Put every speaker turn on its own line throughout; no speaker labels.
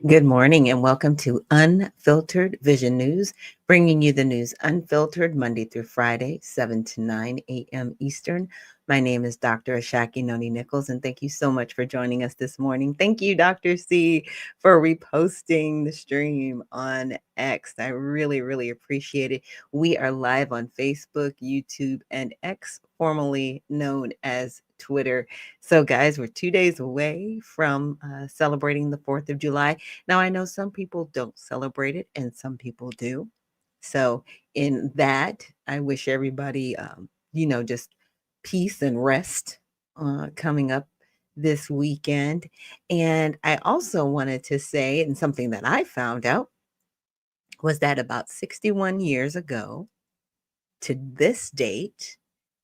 Good morning and welcome to Unfiltered Vision News, bringing you the news unfiltered Monday through Friday, 7 to 9 a.m. Eastern. My name is Dr. Ashaki Noni Nichols, and thank you so much for joining us this morning. Thank you, Dr. C, for reposting the stream on X. I really appreciate it. We are live on Facebook, YouTube, and X, formerly known as Twitter. So, guys, we're 2 days away from celebrating the 4th of July. Now, I know some people don't celebrate it and some people do. So, in that, I wish everybody, just peace and rest coming up this weekend. And I also wanted to say, and something that I found out was that about 61 years ago to this date,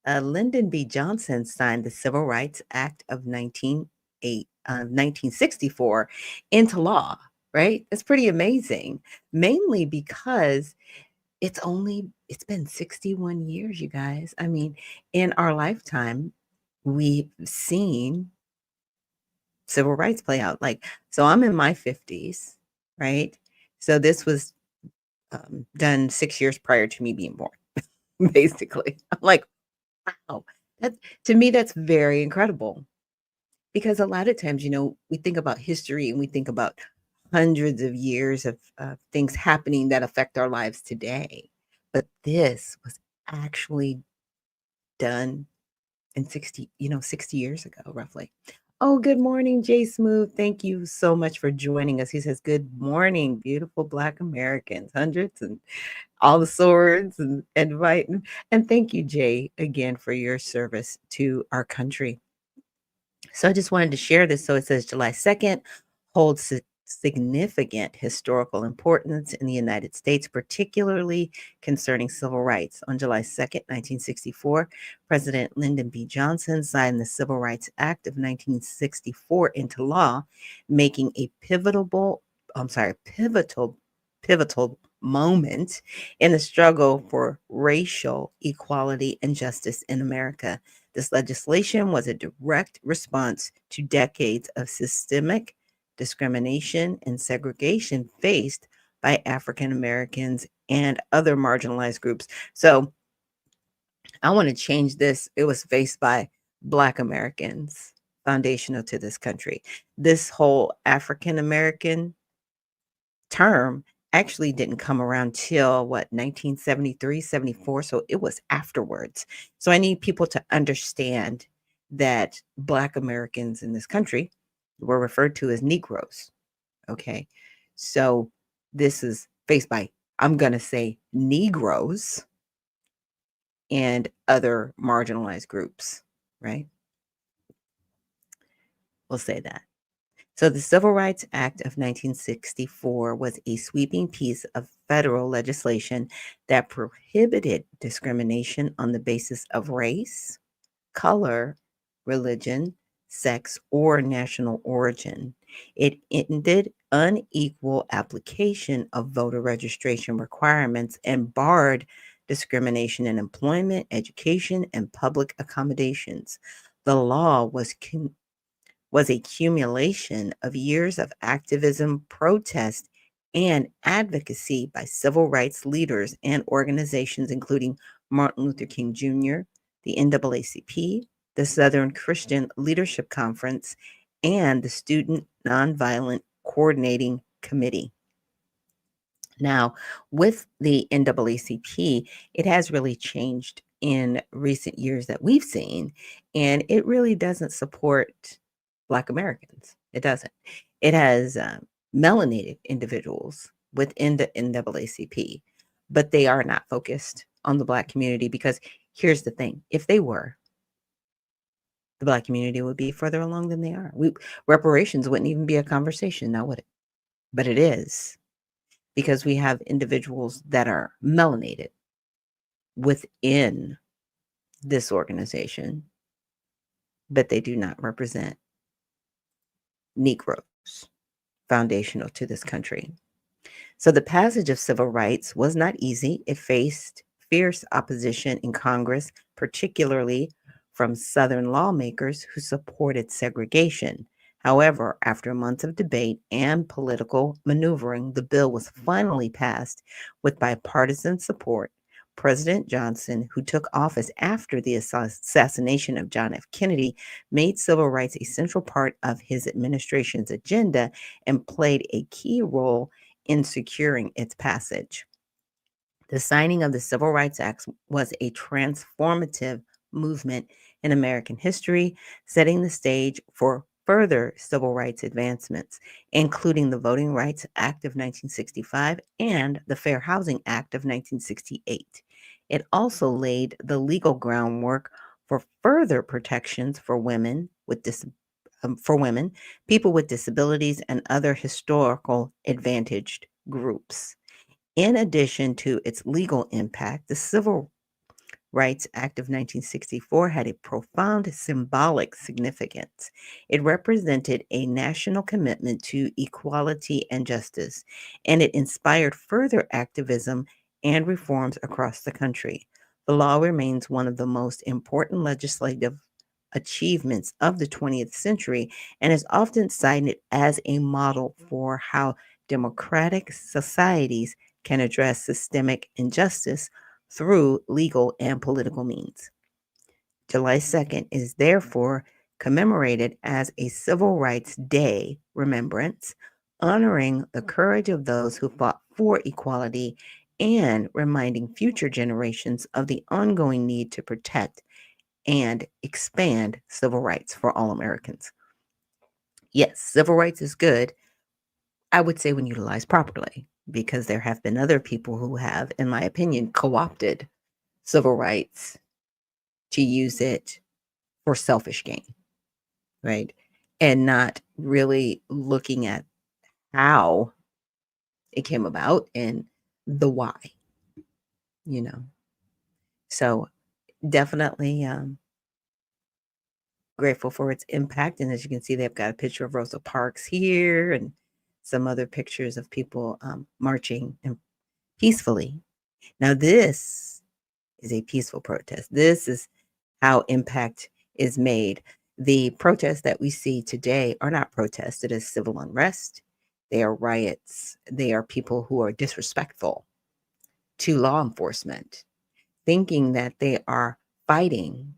Lyndon B. Johnson signed the Civil Rights Act of 1964 into law, right? It's pretty amazing, mainly because it's been 61 years, you guys. I mean, in our lifetime, we've seen civil rights play out. So I'm in my 50s, right? So this was done 6 years prior to me being born, basically. I'm like, wow, that to me, that's very incredible. Because a lot of times, we think about history and we think about hundreds of years of things happening that affect our lives today. But this was actually done in 60 years ago, roughly. Oh, good morning, Jay Smooth. Thank you so much for joining us. He says, good morning, beautiful Black Americans, hundreds and all the swords and inviting. And thank you, Jay, again for your service to our country. So I just wanted to share this. So it says July 2nd holds significant historical importance in the United States, particularly concerning civil rights. On July 2nd, 1964, President Lyndon B. Johnson signed the Civil Rights Act of 1964 into law, making a pivotal moment in the struggle for racial equality and justice in America. This legislation was a direct response to decades of systemic discrimination and segregation faced by African Americans and other marginalized groups. So I want to change this. It was faced by Black Americans, foundational to this country. This whole African American term actually didn't come around till 1973, 74. So it was afterwards. So I need people to understand that Black Americans in this country were referred to as Negroes. Okay. So this is faced by, I'm going to say, Negroes and other marginalized groups, right? We'll say that. So the Civil Rights Act of 1964 was a sweeping piece of federal legislation that prohibited discrimination on the basis of race, color, religion, sex, or national origin. It ended unequal application of voter registration requirements and barred discrimination in employment, education, and public accommodations. The law was a accumulation of years of activism, protest, and advocacy by civil rights leaders and organizations, including Martin Luther King Jr., the NAACP, the Southern Christian Leadership Conference, and the Student Nonviolent Coordinating Committee. Now, with the NAACP, it has really changed in recent years that we've seen, and it really doesn't support Black Americans. It doesn't. It has melanated individuals within the NAACP, but they are not focused on the Black community because here's the thing: if they were, the Black community would be further along than they are. Reparations wouldn't even be a conversation now, would it? But it is because we have individuals that are melanated within this organization, but they do not represent Negroes, foundational to this country. So the passage of civil rights was not easy. It faced fierce opposition in Congress, particularly from Southern lawmakers who supported segregation. However, after months of debate and political maneuvering, the bill was finally passed with bipartisan support. President Johnson, who took office after the assassination of John F. Kennedy, made civil rights a central part of his administration's agenda and played a key role in securing its passage. The signing of the Civil Rights Act was a transformative movement in American history, setting the stage for further civil rights advancements, including the Voting Rights Act of 1965 and the Fair Housing Act of 1968. It also laid the legal groundwork for further protections for women people with disabilities, and other historical advantaged groups. In addition to its legal impact, the Civil Rights Act of 1964 had a profound symbolic significance. It represented a national commitment to equality and justice, and it inspired further activism and reforms across the country. The law remains one of the most important legislative achievements of the 20th century and is often cited as a model for how democratic societies can address systemic injustice through legal and political means. July 2nd is therefore commemorated as a Civil Rights Day remembrance, honoring the courage of those who fought for equality and reminding future generations of the ongoing need to protect and expand civil rights for all Americans. Yes, civil rights is good, I would say, when utilized properly, because there have been other people who have, in my opinion, co-opted civil rights to use it for selfish gain, right? And not really looking at how it came about and the why, you know. So definitely grateful for its impact. And as you can see, they've got a picture of Rosa Parks here and some other pictures of people marching peacefully. Now, this is a peaceful protest. This is how impact is made. The protests that we see today are not protests. It is civil unrest. They are riots. They are people who are disrespectful to law enforcement, thinking that they are fighting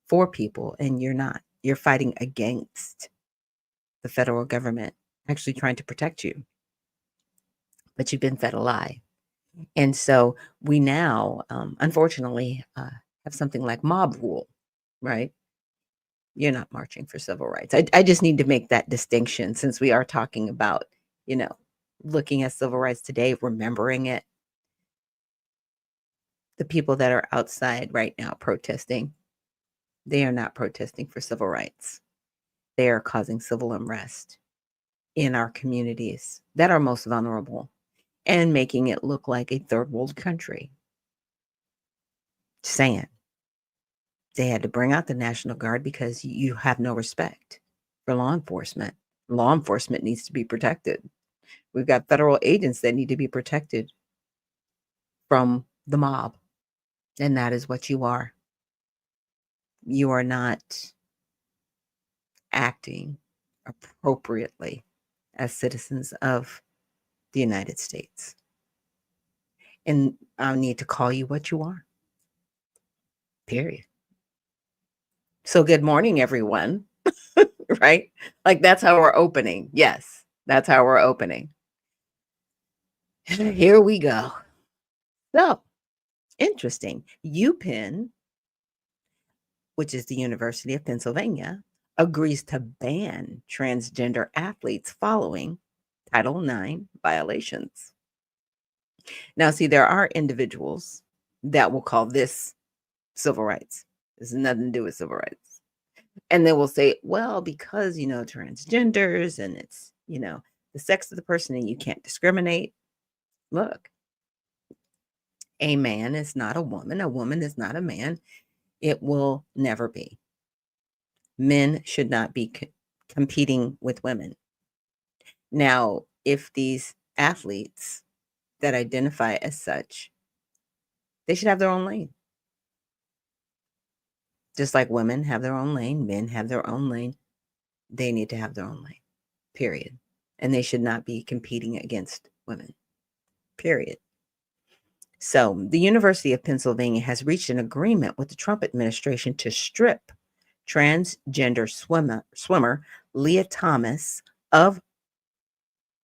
for people, and you're not. You're fighting against the federal government actually trying to protect you, but you've been fed a lie. And so we now, unfortunately, have something like mob rule, right? You're not marching for civil rights. I just need to make that distinction since we are talking about, you know, looking at civil rights today, remembering it. The people that are outside right now protesting, they are not protesting for civil rights. They are causing civil unrest in our communities that are most vulnerable and making it look like a third world country. Saying they had to bring out the National Guard because you have no respect for law enforcement. Law enforcement needs to be protected. We've got federal agents that need to be protected from the mob. And that is what you are. You are not acting appropriately as citizens of the United States. And I need to call you what you are. Period. So good morning, everyone. Right? Like that's how we're opening. Yes, that's how we're opening. Here we go. So interesting. UPenn, which is the University of Pennsylvania, agrees to ban transgender athletes following Title IX violations. Now, see, there are individuals that will call this civil rights. This has nothing to do with civil rights. And they will say, well, because, transgenders and it's, the sex of the person and you can't discriminate. Look, a man is not a woman is not a man. It will never be. Men should not be competing with women. Now, if these athletes that identify as such, they should have their own lane. Just like women have their own lane, men have their own lane. they need to have their own lane, period. And they should not be competing against women, period. So, the University of Pennsylvania has reached an agreement with the Trump administration to strip transgender swimmer Leah Thomas of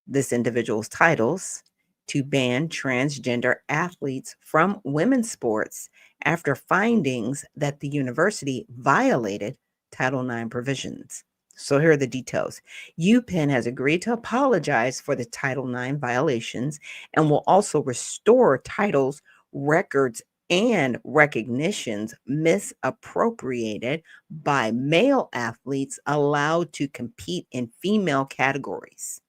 this individual's titles, to ban transgender athletes from women's sports after findings that the university violated Title IX provisions. So here are the details. UPenn has agreed to apologize for the Title IX violations and will also restore titles, records, and recognitions misappropriated by male athletes allowed to compete in female categories.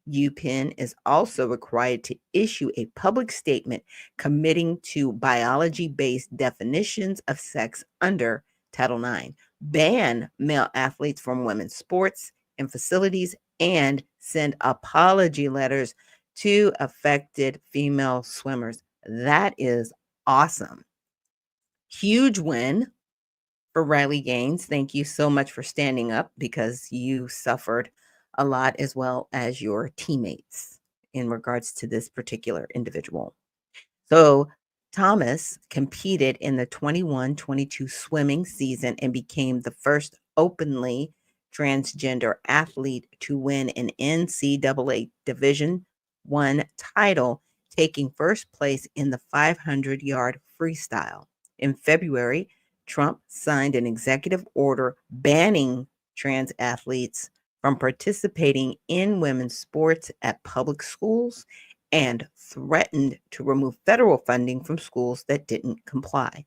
UPenn is also required to issue a public statement committing to biology-based definitions of sex under Title IX, ban male athletes from women's sports and facilities, and send apology letters to affected female swimmers. That is awesome. Huge win for Riley Gaines. Thank you so much for standing up, because you suffered a lot as well as your teammates in regards to this particular individual. So Thomas competed in the 21-22 swimming season and became the first openly transgender athlete to win an NCAA Division I title, taking first place in the 500-yard freestyle. In February, Trump signed an executive order banning trans athletes from participating in women's sports at public schools and threatened to remove federal funding from schools that didn't comply.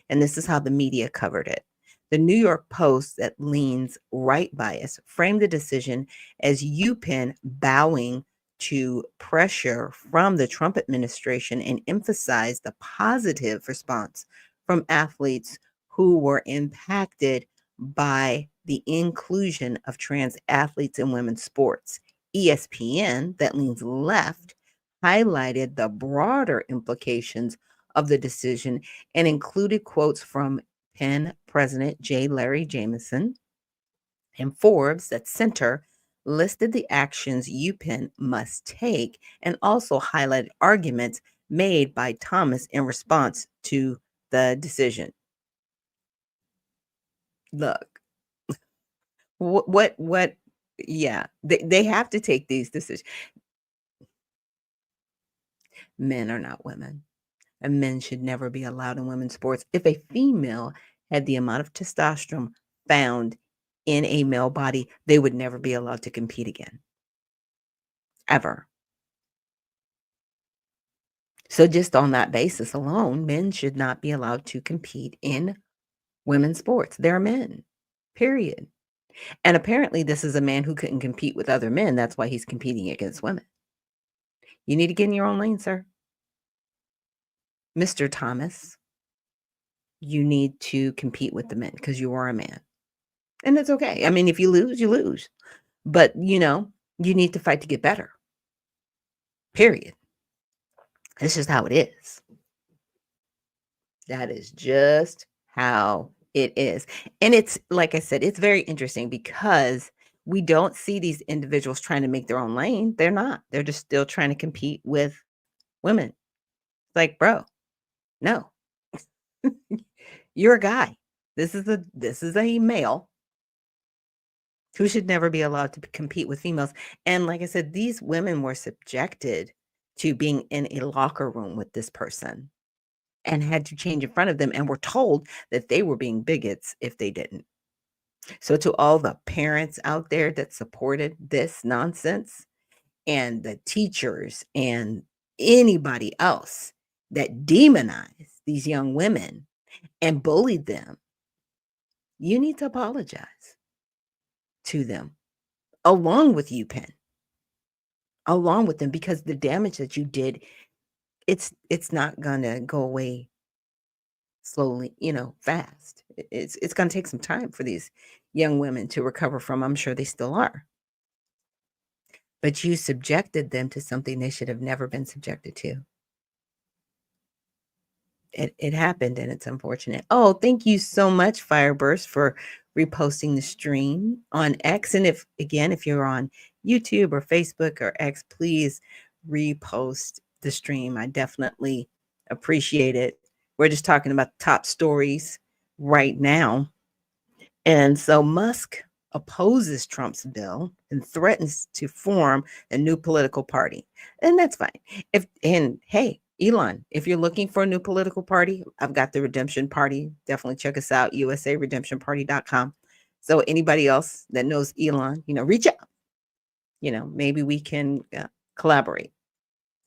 And this is how the media covered it. The New York Post, that leans right bias, framed the decision as UPenn bowing to pressure from the Trump administration and emphasized the positive response from athletes who were impacted by the inclusion of trans athletes in women's sports. ESPN, that leans left, highlighted the broader implications of the decision and included quotes from Penn President J. Larry Jameson. And Forbes, that center, listed the actions UPenn must take and also highlighted arguments made by Thomas in response to the decision. Look, what, yeah, they have to take these decisions. Men are not women, and men should never be allowed in women's sports. If a female had the amount of testosterone found in a male body, they would never be allowed to compete again, ever. So just on that basis alone, men should not be allowed to compete in women's sports. They're men, period. And apparently this is a man who couldn't compete with other men. That's why he's competing against women. You need to get in your own lane, sir. Mr. Thomas, you need to compete with the men because you are a man. And it's okay. I mean, if you lose, you lose. But, you need to fight to get better. Period. It's just how it is. That is just how it is. And it's, like I said, it's very interesting because we don't see these individuals trying to make their own lane. They're not. They're just still trying to compete with women. Like, bro, no. You're a guy. This is a male who should never be allowed to compete with females. And like I said, these women were subjected to being in a locker room with this person and had to change in front of them and were told that they were being bigots if they didn't. So to all the parents out there that supported this nonsense, and the teachers and anybody else that demonized these young women and bullied them, you need to apologize to them, along with UPenn, along with them, because the damage that you did, it's not gonna go away slowly, fast. It's gonna take some time for these young women to recover from. I'm sure they still are. But you subjected them to something they should have never been subjected to. it happened and it's unfortunate. Oh, thank you so much, Fireburst, for reposting the stream on X. And if you're on YouTube or Facebook or X, please repost the stream. I definitely appreciate it. We're just talking about the top stories right now. And so Musk opposes Trump's bill and threatens to form a new political party. And that's fine. Hey, Elon, if you're looking for a new political party, I've got the Redemption Party. Definitely check us out, usaredemptionparty.com. So anybody else that knows Elon, reach out. Maybe we can collaborate,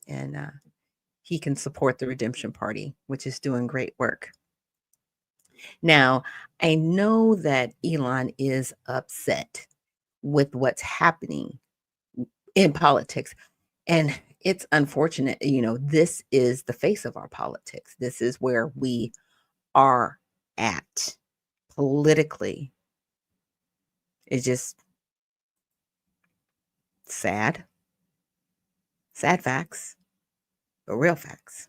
and he can support the Redemption Party, which is doing great work. Now, I know that Elon is upset with what's happening in politics, and it's unfortunate. This is the face of our politics. This is where we are at politically. It's just sad facts, but real facts.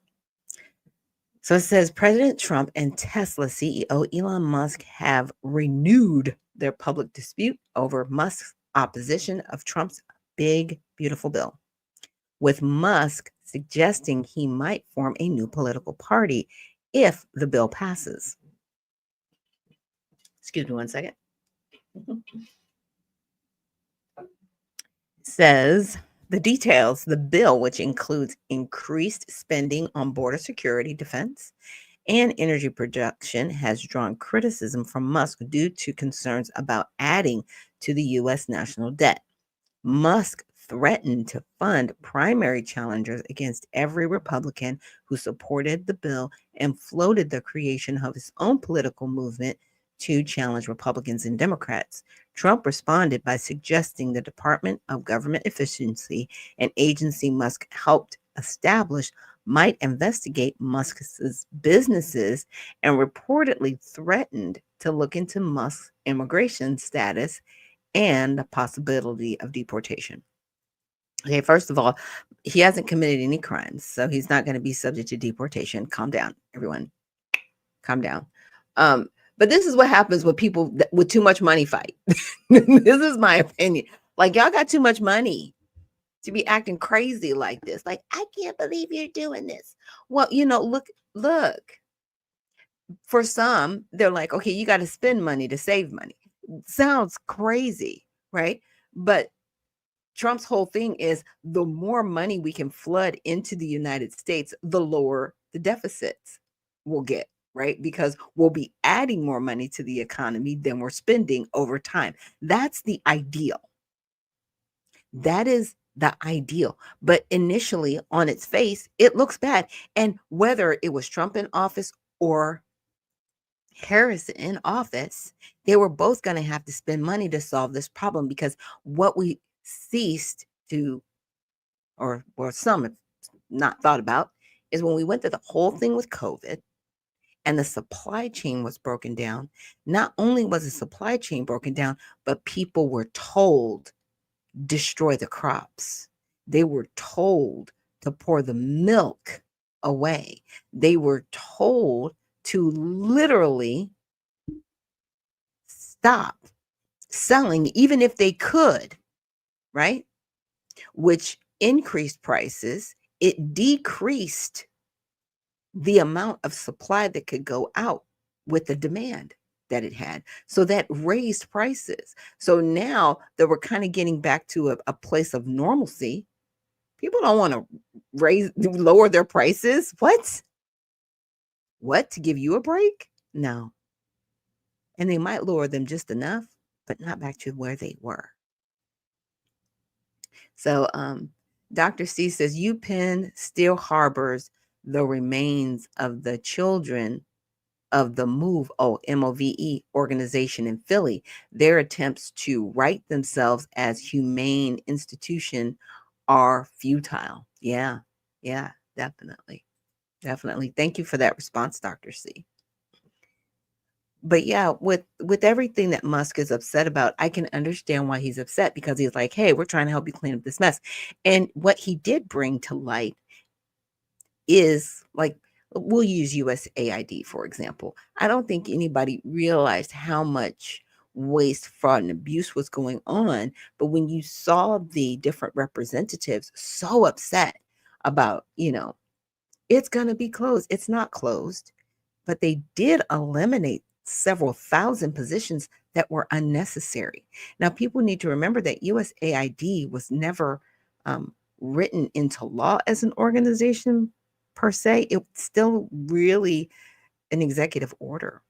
So it says President Trump and Tesla CEO Elon Musk have renewed their public dispute over Musk's opposition of Trump's big, beautiful bill, with Musk suggesting he might form a new political party if the bill passes. Excuse me one second. Says the details, the bill, which includes increased spending on border security, defense, and energy production, has drawn criticism from Musk due to concerns about adding to the U.S. national debt. Musk threatened to fund primary challengers against every Republican who supported the bill and floated the creation of his own political movement to challenge Republicans and Democrats. Trump responded by suggesting the Department of Government Efficiency, an agency Musk helped establish, might investigate Musk's businesses, and reportedly threatened to look into Musk's immigration status and the possibility of deportation. Okay, first of all, he hasn't committed any crimes, so he's not going to be subject to deportation. Calm down, everyone. Calm down. But this is what happens when people with too much money fight. This is my opinion. Like, y'all got too much money to be acting crazy like this. Like, I can't believe you're doing this. Well, look. For some, they're like, okay, you got to spend money to save money. Sounds crazy, right? But Trump's whole thing is the more money we can flood into the United States, the lower the deficits we'll get, right? Because we'll be adding more money to the economy than we're spending over time. That's the ideal. That is the ideal. But initially, on its face, it looks bad. And whether it was Trump in office or Harris in office, they were both going to have to spend money to solve this problem, because what we ceased to, or some have not thought about, is when we went through the whole thing with COVID and the supply chain was broken down. Not only was the supply chain broken down, but people were told, destroy the crops. They were told to pour the milk away. They were told to literally stop selling, even if they could, right? Which increased prices. It decreased the amount of supply that could go out with the demand that it had. So that raised prices. So now that we're kind of getting back to a place of normalcy, people don't want to lower their prices. What? To give you a break? No. And they might lower them just enough, but not back to where they were. So Dr. C says, UPenn still harbors the remains of the children of the MOVE organization in Philly. Their attempts to write themselves as humane institution are futile. Yeah, definitely. Thank you for that response, Dr. C. But yeah, with everything that Musk is upset about, I can understand why he's upset, because he's like, hey, we're trying to help you clean up this mess. And what he did bring to light is like we'll use USAID, for example. I don't think anybody realized how much waste, fraud, and abuse was going on. But when you saw the different representatives so upset about, it's going to be closed, it's not closed. But they did eliminate several thousand positions that were unnecessary. Now, people need to remember that USAID was never written into law as an organization per se. It's still really an executive order.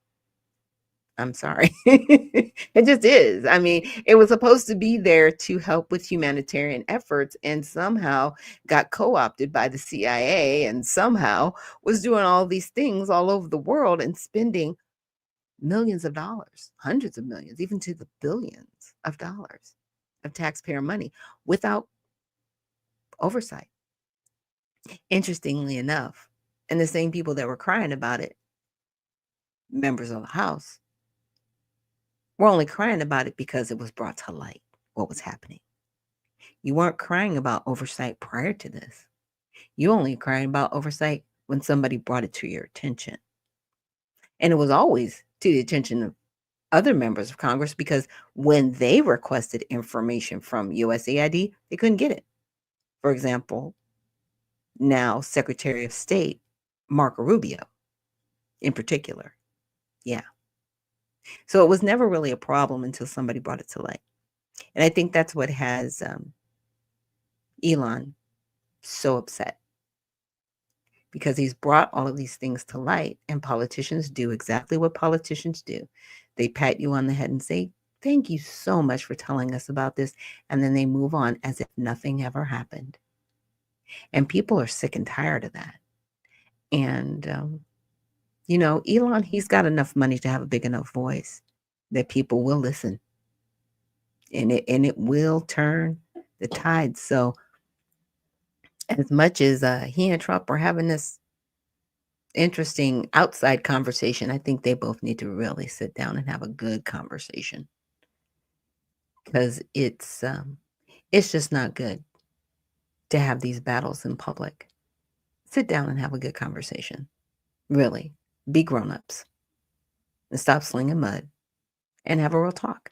I'm sorry. It just is. I mean, it was supposed to be there to help with humanitarian efforts and somehow got co opted by the CIA and somehow was doing all these things all over the world and spending millions of dollars, hundreds of millions, even to the billions of dollars of taxpayer money without oversight. Interestingly enough, and the same people that were crying about it, members of the House, were only crying about it because it was brought to light what was happening. You weren't crying about oversight prior to this. You only crying about oversight when somebody brought it to your attention. And it was always to the attention of other members of Congress because when they requested information from USAID, they couldn't get it. For example, now Secretary of State Marco Rubio in particular. Yeah. So it was never really a problem until somebody brought it to light. And I think that's what has Elon so upset because he's brought all of these things to light, and politicians do exactly what politicians do. They pat you on the head and say, "Thank you so much for telling us about this." And then they move on as if nothing ever happened. And people are sick and tired of that. And, Elon, he's got enough money to have a big enough voice that people will listen. And it will turn the tide. So as much as he and Trump are having this interesting outside conversation, I think they both need to really sit down and have a good conversation because it's just not good to have these battles in public. Sit down and have a good conversation. Really, be grown-ups and stop slinging mud and have a real talk.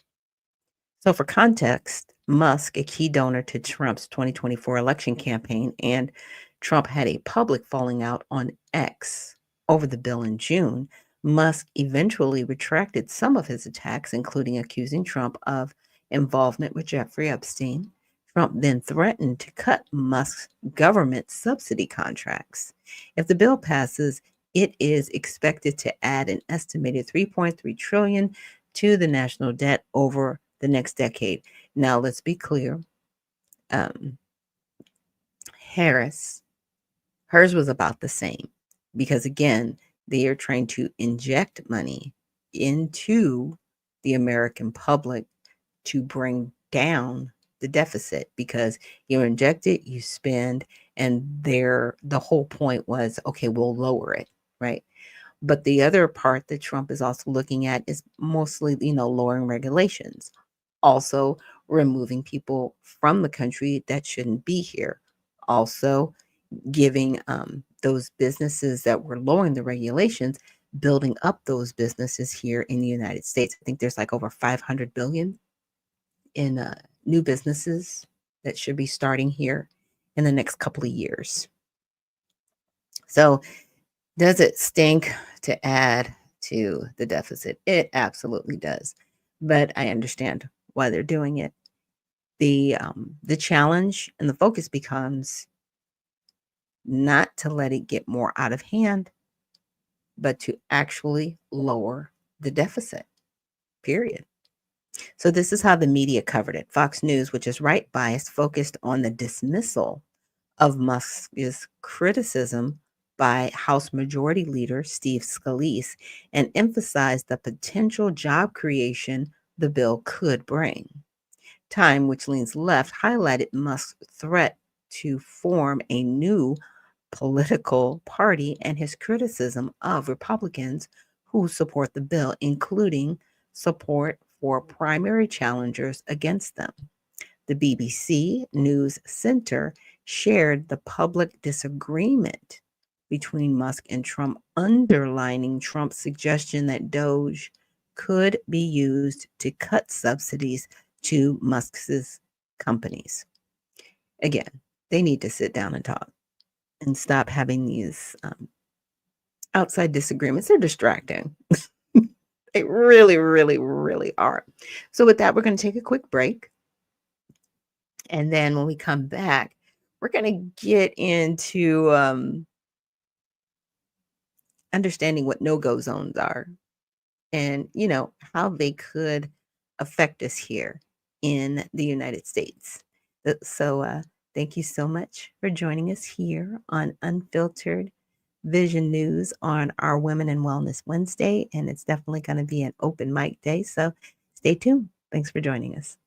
So for context, Musk, a key donor to Trump's 2024 election campaign, and Trump had a public falling out on X over the bill in June. Musk eventually retracted some of his attacks, including accusing Trump of involvement with Jeffrey Epstein. Trump then threatened to cut Musk's government subsidy contracts. If the bill passes, it is expected to add an estimated $3.3 trillion to the national debt over the next decade. Now, let's be clear. Hers was about the same because, again, they are trying to inject money into the American public to bring down the deficit because you inject it, you spend, and the whole point was, okay, we'll lower it, right? But the other part that Trump is also looking at is mostly, lowering regulations, also removing people from the country that shouldn't be here, also giving those businesses that were lowering the regulations, building up those businesses here in the United States. I think there's like over 500 billion in new businesses that should be starting here in the next couple of years. So does it stink to add to the deficit? It absolutely does. But I understand why they're doing it. The challenge and the focus becomes not to let it get more out of hand, but to actually lower the deficit, period. So this is how the media covered it. Fox News, which is right biased, focused on the dismissal of Musk's criticism by House Majority Leader Steve Scalise and emphasized the potential job creation the bill could bring. Time, which leans left, highlighted Musk's threat to form a new political party and his criticism of Republicans who support the bill, including support for primary challengers against them. The BBC News Center shared the public disagreement between Musk and Trump, underlining Trump's suggestion that Doge could be used to cut subsidies to Musk's companies. Again, they need to sit down and talk and stop having these outside disagreements. They're distracting. They really, really, really are. So with that, we're going to take a quick break. And then when we come back, we're going to get into understanding what no-go zones are and, how they could affect us here in the United States. So thank you so much for joining us here on Unfiltered Vision News on our Women in Wellness Wednesday. And it's definitely going to be an open mic day. So stay tuned. Thanks for joining us.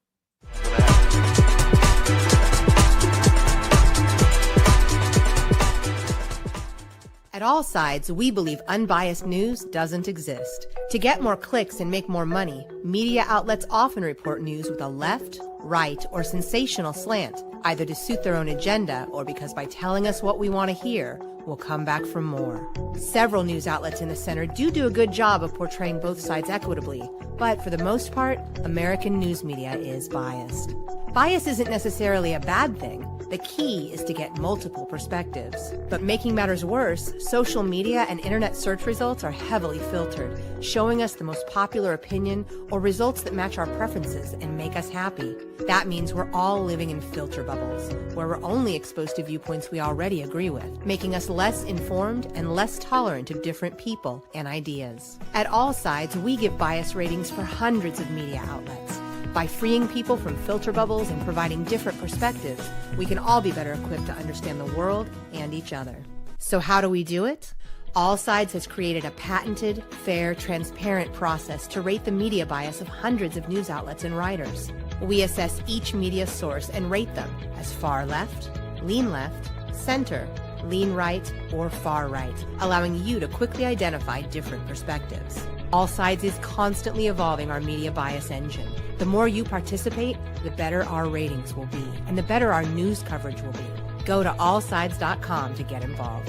At All Sides, we believe unbiased news doesn't exist. To get more clicks and make more money, media outlets often report news with a left, right, or sensational slant, either to suit their own agenda or because by telling us what we want to hear, we'll come back for more. Several news outlets in the center do a good job of portraying both sides equitably, but for the most part, American news media is biased. Bias isn't necessarily a bad thing. The key is to get multiple perspectives. But making matters worse, social media and internet search results are heavily filtered, showing us the most popular opinion or results that match our preferences and make us happy. That means we're all living in filter bubbles, where we're only exposed to viewpoints we already agree with, making us less informed and less tolerant of different people and ideas. At All Sides, we give bias ratings for hundreds of media outlets. By freeing people from filter bubbles and providing different perspectives, we can all be better equipped to understand the world and each other. So how do we do it? All Sides has created a patented, fair, transparent process to rate the media bias of hundreds of news outlets and writers. We assess each media source and rate them as far left, lean left, center, lean right, or far right, allowing you to quickly identify different perspectives. All Sides is constantly evolving our media bias engine. The more you participate, the better our ratings will be, and the better our news coverage will be. Go to allsides.com to get involved.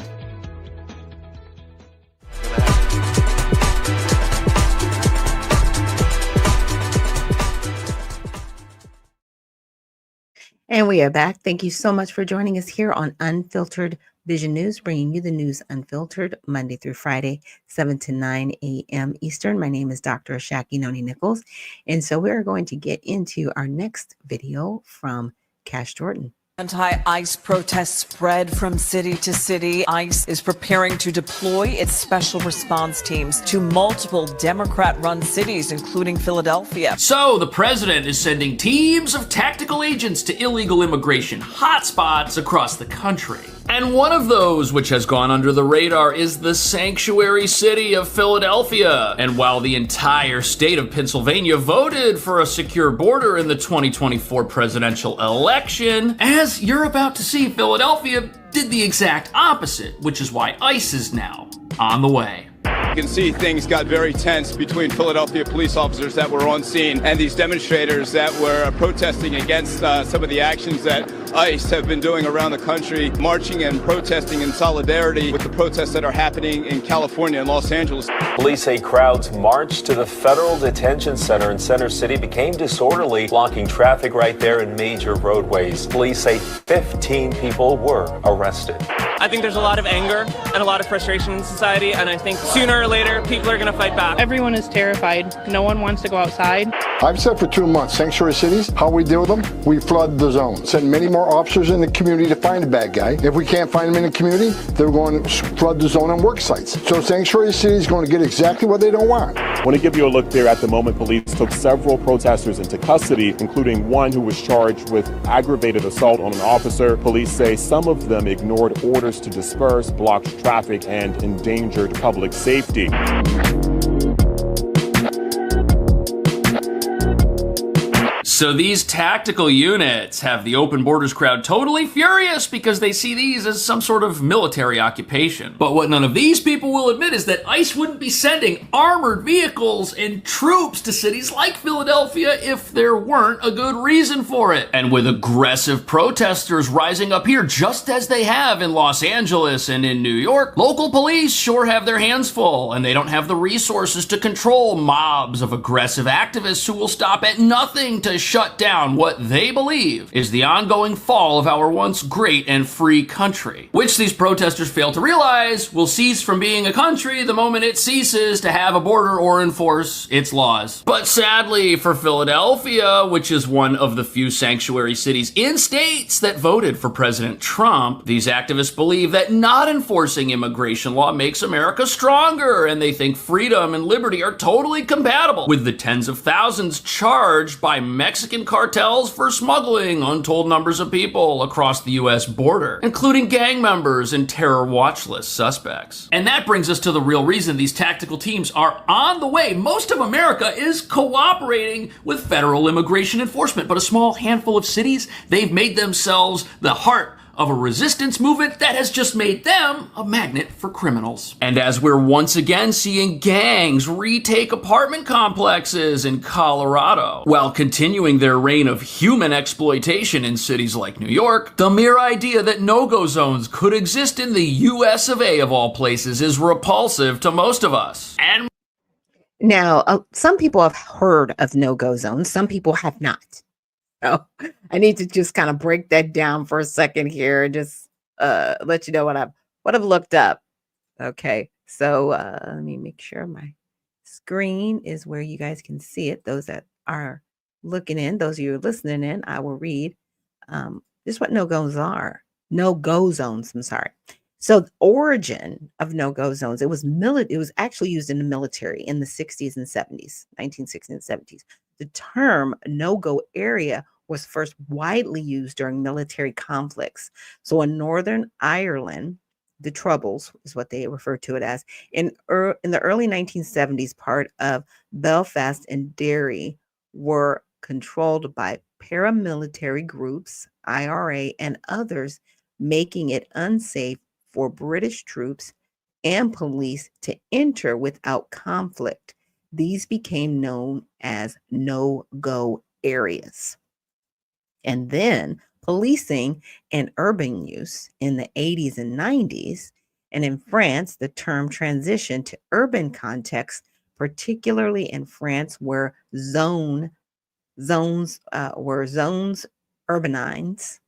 And we are back. Thank you so much for joining us here on Unfiltered Vision News, bringing you the news unfiltered Monday through Friday, 7 to 9 a.m. Eastern. My name is Dr. Ashaki Noni Nichols. And so we're going to get into our next video from Cash Jordan.
Anti-ICE protests spread from city to city. ICE is preparing to deploy its special response teams to multiple Democrat-run cities, including Philadelphia.
So the president is sending teams of tactical agents to illegal immigration hotspots across the country. And one of those which has gone under the radar is the sanctuary city of Philadelphia. And while the entire state of Pennsylvania voted for a secure border in the 2024 presidential election, as you're about to see, Philadelphia did the exact opposite, which is why ICE is now on the way.
You can see things got very tense between Philadelphia police officers that were on scene and these demonstrators that were protesting against some of the actions that ICE have been doing around the country, marching and protesting in solidarity with the protests that are happening in California and Los Angeles.
Police say crowds marched to the federal detention center in Center City, became disorderly, blocking traffic right there in major roadways. Police say 15 people were arrested.
I think there's a lot of anger and a lot of frustration in society, and I think sooner or later people are going to fight back.
Everyone is terrified. No one wants to go outside.
I've said for 2 months, sanctuary cities, how we deal with them, we flood the zone. Send many more officers in the community to find the bad guy. If we can't find them in the community, they're going to flood the zone on work sites. So sanctuary cities going to get exactly what they don't want.
I want to give you a look there. At the moment, police took several protesters into custody, including one who was charged with aggravated assault on an officer. Police say some of them ignored orders to disperse, blocked traffic, and endangered public safety.
So these tactical units have the open borders crowd totally furious because they see these as some sort of military occupation. But what none of these people will admit is that ICE wouldn't be sending armored vehicles and troops to cities like Philadelphia if there weren't a good reason for it. And with aggressive protesters rising up here just as they have in Los Angeles and in New York, local police sure have their hands full, and they don't have the resources to control mobs of aggressive activists who will stop at nothing to shut down what they believe is the ongoing fall of our once great and free country, which these protesters fail to realize will cease from being a country the moment it ceases to have a border or enforce its laws. But sadly for Philadelphia, which is one of the few sanctuary cities in states that voted for President Trump, these activists believe that not enforcing immigration law makes America stronger, and they think freedom and liberty are totally compatible with the tens of thousands charged by Mexican cartels for smuggling untold numbers of people across the U.S. border, including gang members and terror watch list suspects. And that brings us to the real reason these tactical teams are on the way. Most of America is cooperating with federal immigration enforcement, but a small handful of cities, they've made themselves the heart of a resistance movement that has just made them a magnet for criminals. And as we're once again seeing gangs retake apartment complexes in Colorado, while continuing their reign of human exploitation in cities like New York, the mere idea that no-go zones could exist in the US of A of all places is repulsive to most of us. And
Now, some people have heard of no-go zones. Some people have not. So I need to just kind of break that down for a second here and just let you know what I've looked up. Okay, so let me make sure my screen is where you guys can see it. Those that are looking in, those of you listening in, I will read just what no-go zones are. No-go zones, I'm sorry. So the origin of no-go zones, it was actually used in the military in the 60s and 70s, 1960s and 70s. The term no-go area was first widely used during military conflicts. So in Northern Ireland, the Troubles is what they refer to it as. In the early 1970s, part of Belfast and Derry were controlled by paramilitary groups, IRA, and others, making it unsafe for British troops and police to enter without conflict. These became known as no-go areas. And then policing and urban use in the 80s and 90s. And in France, the term transitioned to urban context, particularly in France, where zones urbanines,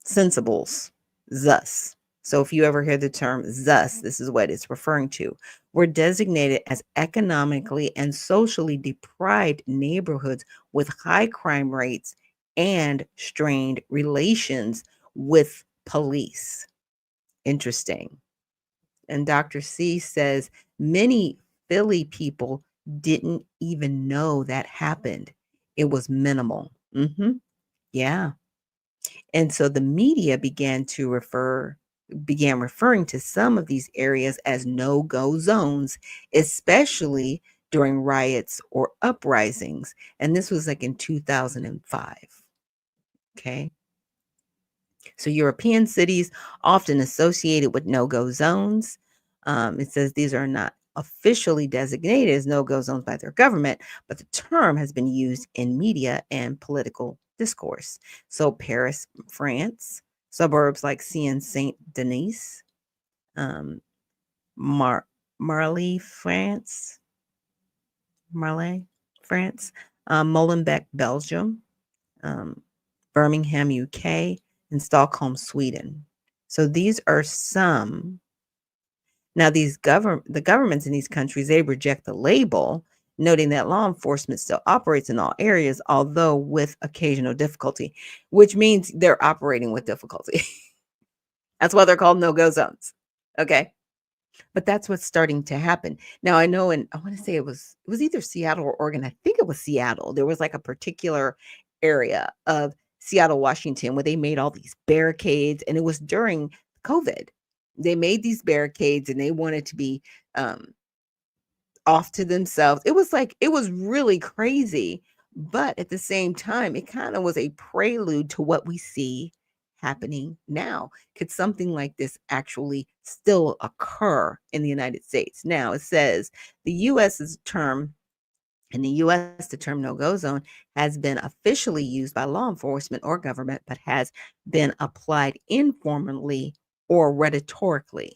sensibles, thus. So if you ever hear the term thus, this is what it's referring to, were designated as economically and socially deprived neighborhoods with high crime rates and strained relations with police. Interesting. And Dr. C says many Philly people didn't even know that happened. It was minimal. Yeah. And so the media began referring to some of these areas as no-go zones, especially during riots or uprisings. And this was like in 2005. Okay. So European cities often associated with no-go zones. It says these are not officially designated as no-go zones by their government, but the term has been used in media and political discourse. So Paris, France, suburbs like Saint-Denis, Marly, France, Molenbeek, Belgium, Birmingham, UK, and Stockholm, Sweden. So these are some. Now, the governments in these countries, they reject the label, noting that law enforcement still operates in all areas, although with occasional difficulty, which means they're operating with difficulty. That's why they're called no-go zones. Okay. But that's what's starting to happen. Now, I know, and I want to say it was either Seattle or Oregon. I think it was Seattle. There was like a particular area of Seattle, Washington, where they made all these barricades, and it was during COVID. They made these barricades and they wanted to be off to themselves. It was really crazy. But at the same time, it kind of was a prelude to what we see happening now. Could something like this actually still occur in the United States? Now, it says the U.S.'s term in the U.S., the term no-go zone has been officially used by law enforcement or government, but has been applied informally or rhetorically.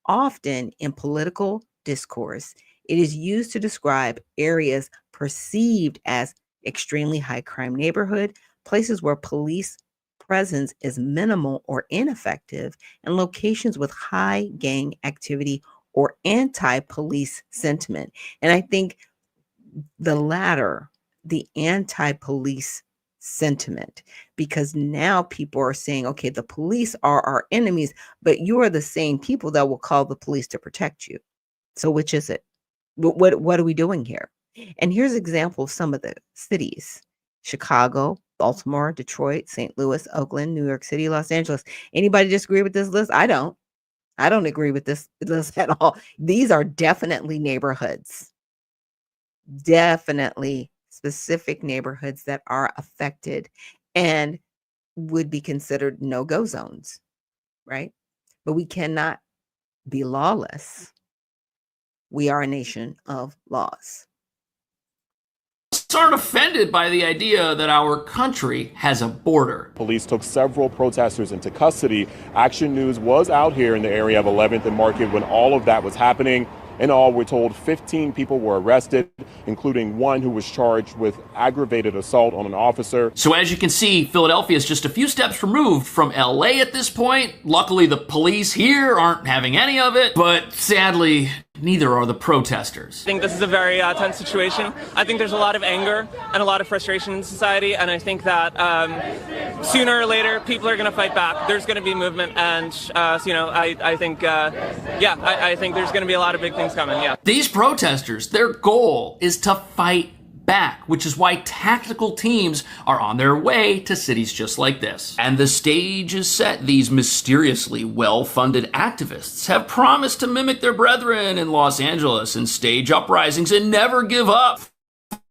Often in political discourse, it is used to describe areas perceived as extremely high crime neighborhood, places where police presence is minimal or ineffective, and locations with high gang activity or anti-police sentiment. And I think the latter, the anti-police sentiment, because now people are saying, okay, the police are our enemies, but you are the same people that will call the police to protect you. So which is it? What are we doing here? And here's an example of some of the cities: Chicago, Baltimore, Detroit, St. Louis, Oakland, New York City, Los Angeles. Anybody disagree with this list? I don't agree with this list at all. These are definitely neighborhoods. Definitely specific neighborhoods that are affected and would be considered no-go zones, right? But we cannot be lawless. We are a nation of laws.
Aren't offended by the idea that our country has a border.
Police took several protesters into custody. Action News was out here in the area of 11th and Market when all of that was happening. In all, we're told 15 people were arrested, including one who was charged with aggravated assault on an officer.
So as you can see, Philadelphia is just a few steps removed from LA at this point. Luckily, the police here aren't having any of it, but sadly, neither are the protesters.
I think this is a very tense situation. I think there's a lot of anger and a lot of frustration in society, and I think that sooner or later, people are going to fight back. There's going to be movement, and I think there's going to be a lot of big things coming. Yeah.
These protesters, their goal is to fight back, which is why tactical teams are on their way to cities just like this. And the stage is set. These mysteriously well-funded activists have promised to mimic their brethren in Los Angeles and stage uprisings and never give up,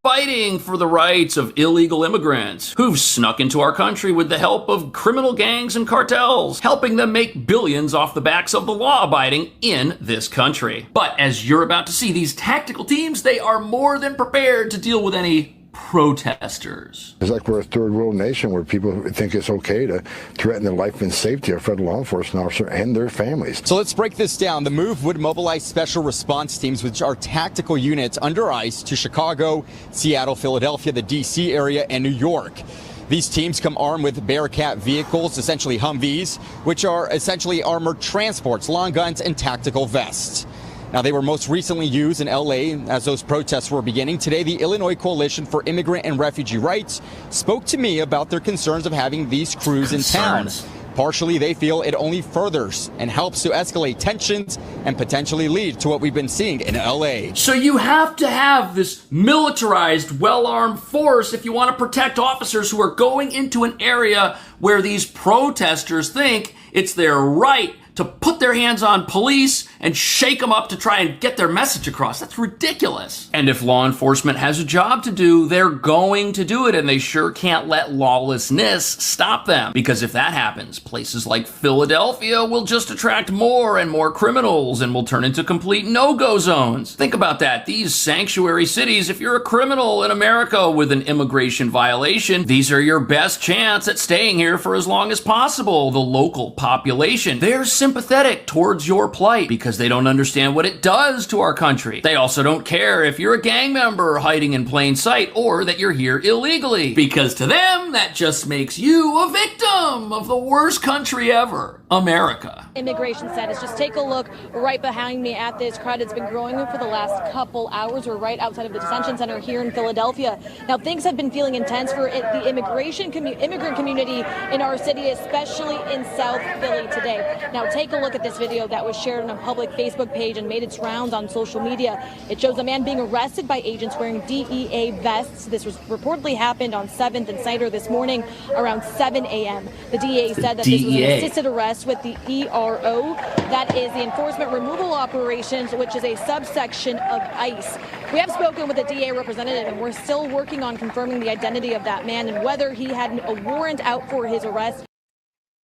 fighting for the rights of illegal immigrants who've snuck into our country with the help of criminal gangs and cartels, helping them make billions off the backs of the law-abiding in this country. But as you're about to see, these tactical teams, they are more than prepared to deal with any protesters.
It's like we're a third world nation where people think it's okay to threaten the life and safety of a federal law enforcement officer and their families.
So let's break this down. The move would mobilize special response teams, which are tactical units under ICE, to Chicago, Seattle, Philadelphia, the D.C. area, and New York. These teams come armed with Bearcat vehicles, essentially Humvees, which are essentially armored transports, long guns, and tactical vests. Now, they were most recently used in L.A. as those protests were beginning. Today, the Illinois Coalition for Immigrant and Refugee Rights spoke to me about their concerns of having these crews in town. Partially, they feel it only furthers and helps to escalate tensions and potentially lead to what we've been seeing in L.A.
So you have to have this militarized, well-armed force if you want to protect officers who are going into an area where these protesters think it's their right to put their hands on police and shake them up to try and get their message across. That's ridiculous. And if law enforcement has a job to do, they're going to do it, and they sure can't let lawlessness stop them. Because if that happens, places like Philadelphia will just attract more and more criminals and will turn into complete no-go zones. Think about that. These sanctuary cities, if you're a criminal in America with an immigration violation, these are your best chance at staying here for as long as possible. The local population, they're sympathetic towards your plight because they don't understand what it does to our country. They also don't care if you're a gang member hiding in plain sight or that you're here illegally, because to them, that just makes you a victim of the worst country ever, America.
Immigration status. Just take a look right behind me at this crowd. It's been growing for the last couple hours. We're right outside of the detention center here in Philadelphia. Now, things have been feeling intense for the immigrant community in our city, especially in South Philly today. Now, take a look at this video that was shared on a public Facebook page and made its rounds on social media. It shows a man being arrested by agents wearing DEA vests. This was reportedly happened on 7th and Snyder this morning around 7 a.m. The DEA said that this was an assisted arrest with the ERO. That is the Enforcement Removal Operations, which is a subsection of ICE. We have spoken with a DEA representative, and we're still working on confirming the identity of that man and whether he had a warrant out for his arrest.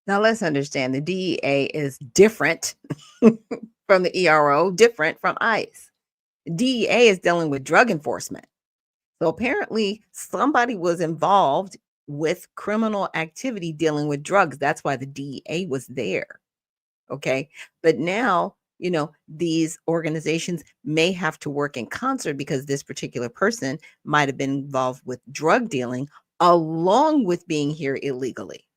Now, let's understand the DEA is different from the ERO, different from ICE. DEA is dealing with drug enforcement. So apparently somebody was involved with criminal activity dealing with drugs. That's why the DEA was there. Okay. But now, these organizations may have to work in concert because this particular person might have been involved with drug dealing along with being here illegally.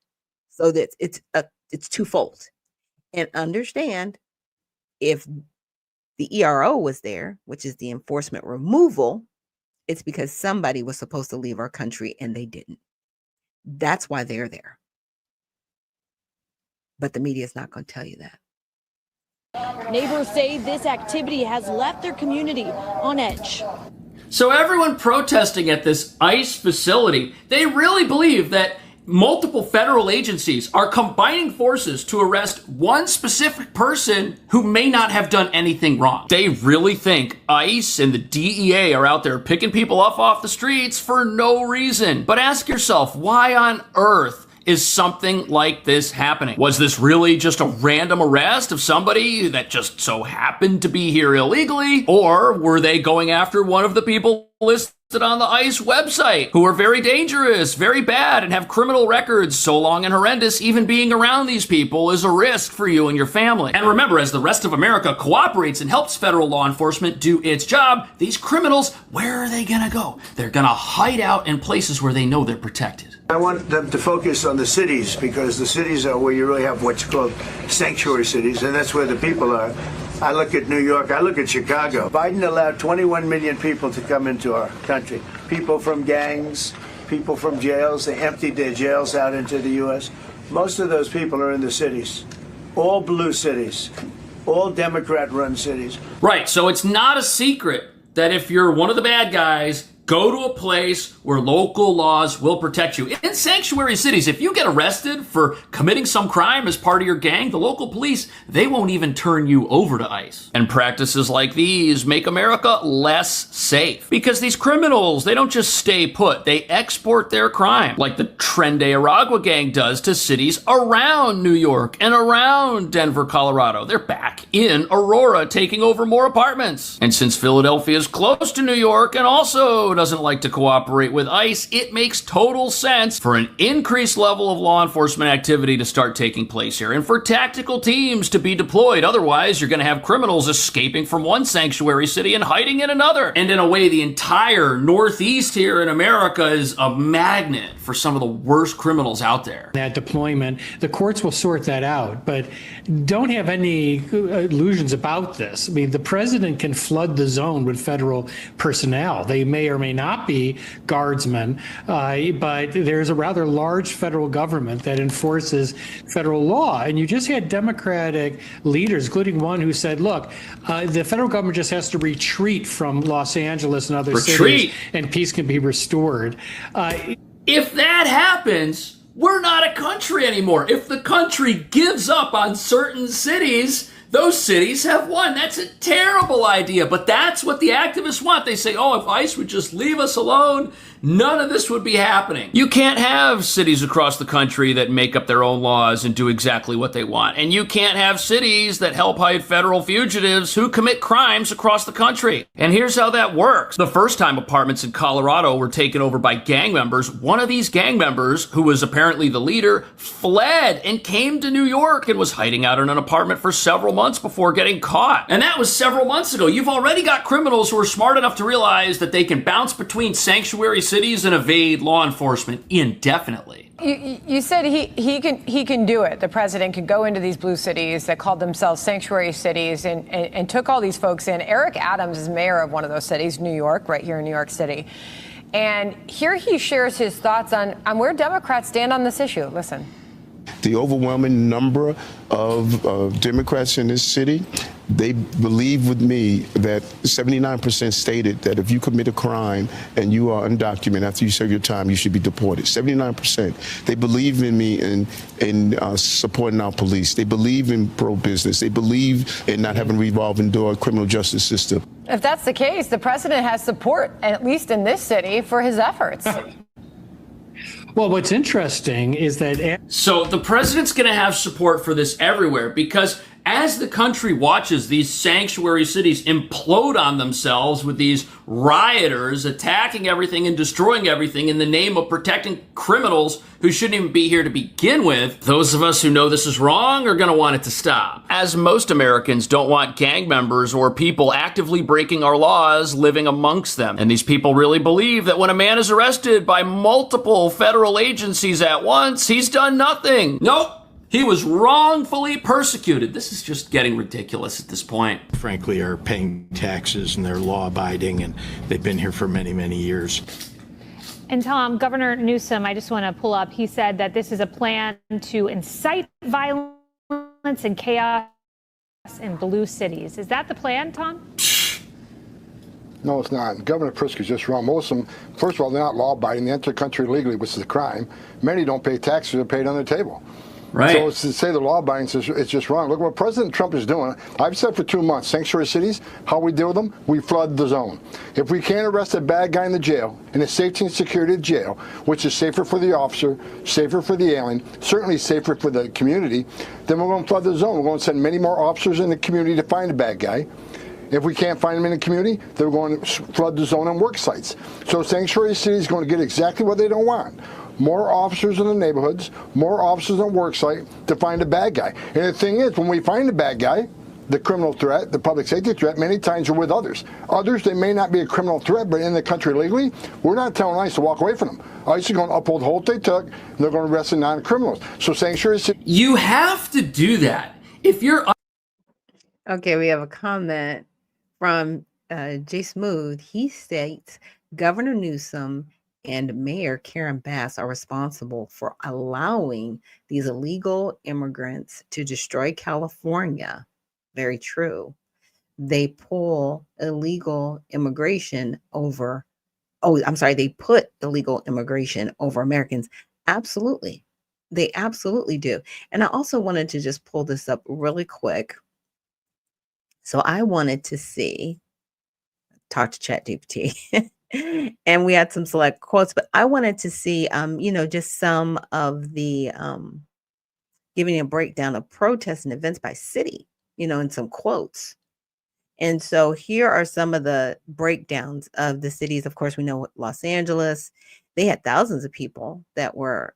So that it's twofold. And understand, if the ERO was there, which is the enforcement removal, it's because somebody was supposed to leave our country and they didn't. That's why they're there. But the media is not going to tell you that.
Neighbors say this activity has left their community on edge.
So everyone protesting at this ICE facility, they really believe that multiple federal agencies are combining forces to arrest one specific person who may not have done anything wrong. They really think ICE and the DEA are out there picking people up off the streets for no reason. But ask yourself, why on earth is something like this happening? Was this really just a random arrest of somebody that just so happened to be here illegally? Or were they going after one of the people listed on the ICE website who are very dangerous, very bad, and have criminal records so long and horrendous, even being around these people is a risk for you and your family? And remember, as the rest of America cooperates and helps federal law enforcement do its job, these criminals, where are they gonna go? They're gonna hide out in places where they know they're protected.
I want them to focus on the cities, because the cities are where you really have what's called sanctuary cities, and that's where the people are. I look at New York, I look at Chicago. Biden allowed 21 million people to come into our country. People from gangs, people from jails. They emptied their jails out into the U.S. Most of those people are in the cities, all blue cities, all Democrat-run cities.
Right, so it's not a secret that if you're one of the bad guys, go to a place where local laws will protect you. In sanctuary cities, if you get arrested for committing some crime as part of your gang, the local police, they won't even turn you over to ICE. And practices like these make America less safe, because these criminals, they don't just stay put, they export their crime, like the Tren de Aragua gang does to cities around New York and around Denver, Colorado. They're back in Aurora taking over more apartments. And since Philadelphia is close to New York and also doesn't like to cooperate with ICE, it makes total sense for an increased level of law enforcement activity to start taking place here and for tactical teams to be deployed. Otherwise, you're going to have criminals escaping from one sanctuary city and hiding in another. And in a way, the entire Northeast here in America is a magnet for some of the worst criminals out there.
That deployment, the courts will sort that out, but don't have any illusions about this. I mean, the president can flood the zone with federal personnel. They may or may not be guardsmen, but there's a rather large federal government that enforces federal law. And you just had Democratic leaders, including one who said, look, the federal government just has to retreat from Los Angeles and other cities, and peace can be restored.
If that happens, we're not a country anymore. If the country gives up on certain cities, those cities have won. That's a terrible idea, but that's what the activists want. They say, oh, if ICE would just leave us alone, none of this would be happening. You can't have cities across the country that make up their own laws and do exactly what they want. And you can't have cities that help hide federal fugitives who commit crimes across the country. And here's how that works. The first time apartments in Colorado were taken over by gang members, one of these gang members, who was apparently the leader, fled and came to New York and was hiding out in an apartment for several months before getting caught. And that was several months ago. You've already got criminals who are smart enough to realize that they can bounce between sanctuary cities and evade law enforcement indefinitely.
You said he can do it. The president can go into these blue cities that called themselves sanctuary cities and took all these folks in. Eric Adams is mayor of one of those cities, New York, right here in New York City. And here he shares his thoughts on where Democrats stand on this issue. Listen.
The overwhelming number of Democrats in this city, they believe with me that 79% stated that if you commit a crime and you are undocumented after you serve your time, you should be deported. 79%. They believe in me in supporting our police. They believe in pro-business. They believe in not having a revolving door criminal justice system.
If that's the case, the president has support, at least in this city, for his efforts.
Well, what's interesting is that...
So the president's going to have support for this everywhere, because as the country watches these sanctuary cities implode on themselves with these rioters attacking everything and destroying everything in the name of protecting criminals who shouldn't even be here to begin with, those of us who know this is wrong are going to want it to stop. As most Americans don't want gang members or people actively breaking our laws living amongst them. And these people really believe that when a man is arrested by multiple federal agencies at once, he's done nothing. Nope. He was wrongfully persecuted. This is just getting ridiculous at this point.
Frankly, are paying taxes and they're law-abiding, and they've been here for many, many years.
And Tom, Governor Newsom, I just want to pull up, he said that this is a plan to incite violence and chaos in blue cities. Is that the plan, Tom?
No, it's not. Governor Pritzker is just wrong. Most of them, first of all, they're not law-abiding. They enter the country illegally, which is a crime. Many don't pay taxes. They're paid on the table.
Right.
So to say the law-abiding is just wrong. Look what President Trump is doing. I've said for 2 months, sanctuary cities, how we deal with them, we flood the zone. If we can't arrest a bad guy in the jail, in the safety and security of jail, which is safer for the officer, safer for the alien, certainly safer for the community, then we're going to flood the zone. We're going to send many more officers in the community to find the bad guy. If we can't find them in the community, they're going to flood the zone on work sites. So sanctuary cities is going to get exactly what they don't want. More officers in the neighborhoods, more officers on work site to find a bad guy. And the thing is, when we find a bad guy, the criminal threat, the public safety threat, many times are with others. Others, they may not be a criminal threat, but in the country legally, we're not telling ICE to walk away from them. ICE is going to uphold the hold they took, and they're going to arrest the non-criminals. So sanctuary cities...
You have to do that. If you're...
Okay, we have a comment from J. Smooth. He states, Governor Newsom and Mayor Karen Bass are responsible for allowing these illegal immigrants to destroy California. Very true. They pull illegal immigration over, they put illegal immigration over Americans. Absolutely. They absolutely do. And I also wanted to just pull this up really quick. So I wanted to talk to ChatGPT. And we had some select quotes, but I wanted to see, just some of the giving a breakdown of protests and events by city, and some quotes. And so here are some of the breakdowns of the cities. Of course, we know Los Angeles, they had thousands of people that were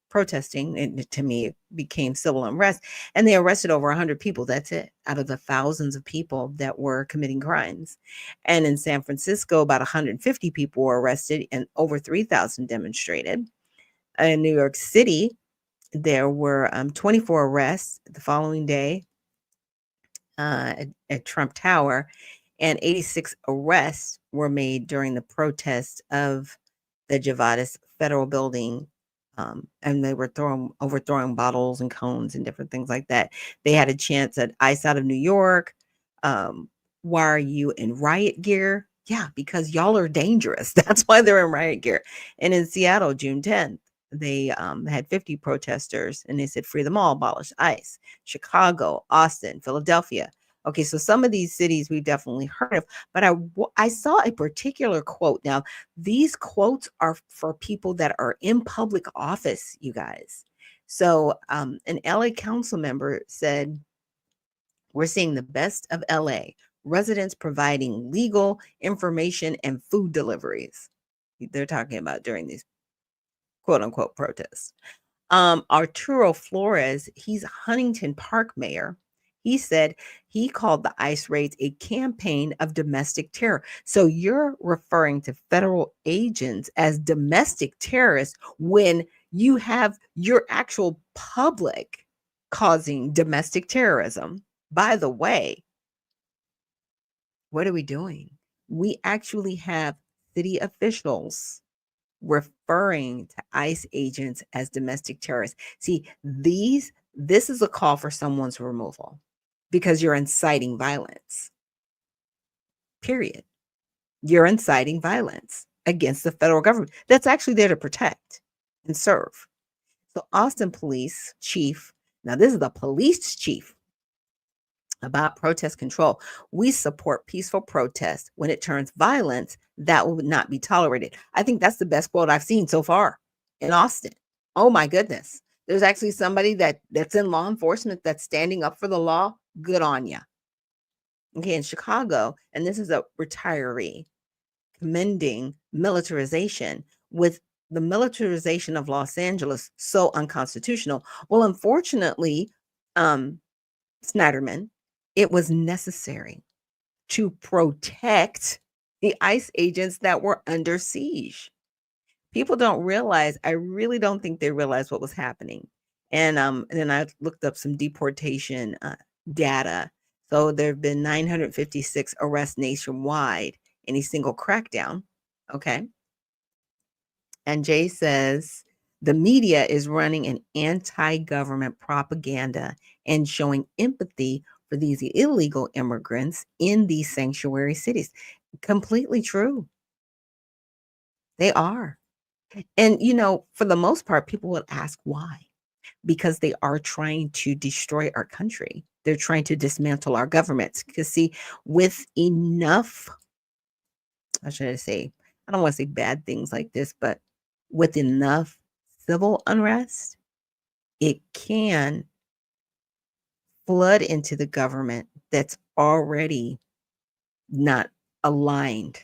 protesting, and to me, it became civil unrest, and they arrested over 100 people. That's it, out of the thousands of people that were committing crimes. And in San Francisco, about 150 people were arrested and over 3,000 demonstrated. In New York City, there were 24 arrests the following day at Trump Tower, and 86 arrests were made during the protest of the Javadis Federal Building. And they were overthrowing bottles and cones and different things like that. They had a chance at ICE out of New York. Why are you in riot gear? Yeah, because y'all are dangerous. That's why they're in riot gear. And in Seattle, June 10th, they had 50 protesters, and they said, free them all, abolish ICE. Chicago, Austin, Philadelphia. Okay, so some of these cities we've definitely heard of, but I saw a particular quote. Now, these quotes are for people that are in public office, you guys. So an LA council member said, we're seeing the best of LA, residents providing legal information and food deliveries. They're talking about during these quote unquote protests. Arturo Flores, he's Huntington Park mayor. He said he called the ICE raids a campaign of domestic terror. So you're referring to federal agents as domestic terrorists when you have your actual public causing domestic terrorism. By the way, what are we doing? We actually have city officials referring to ICE agents as domestic terrorists. See, this is a call for someone's removal because you're inciting violence. Period. You're inciting violence against the federal government that's actually there to protect and serve. So Austin Police Chief, now this is the police chief about protest control. We support peaceful protest. When it turns violence, that will not be tolerated. I think that's the best quote I've seen so far in Austin. Oh my goodness. There's actually somebody that's in law enforcement that's standing up for the law. Good on you. Okay, in Chicago, and this is a retiree commending militarization, with the militarization of Los Angeles so unconstitutional. Well, unfortunately, Snyderman, it was necessary to protect the ICE agents that were under siege. People don't realize, I really don't think they realized what was happening. And then I looked up some deportation data. So there have been 956 arrests nationwide in a single crackdown. Okay. And Jay says the media is running an anti-government propaganda and showing empathy for these illegal immigrants in these sanctuary cities. Completely true. They are. And, for the most part, people will ask why. Because they are trying to destroy our country. They're trying to dismantle our governments. Because, see, with enough, how should I say, I don't want to say bad things like this, but with enough civil unrest, it can flood into the government that's already not aligned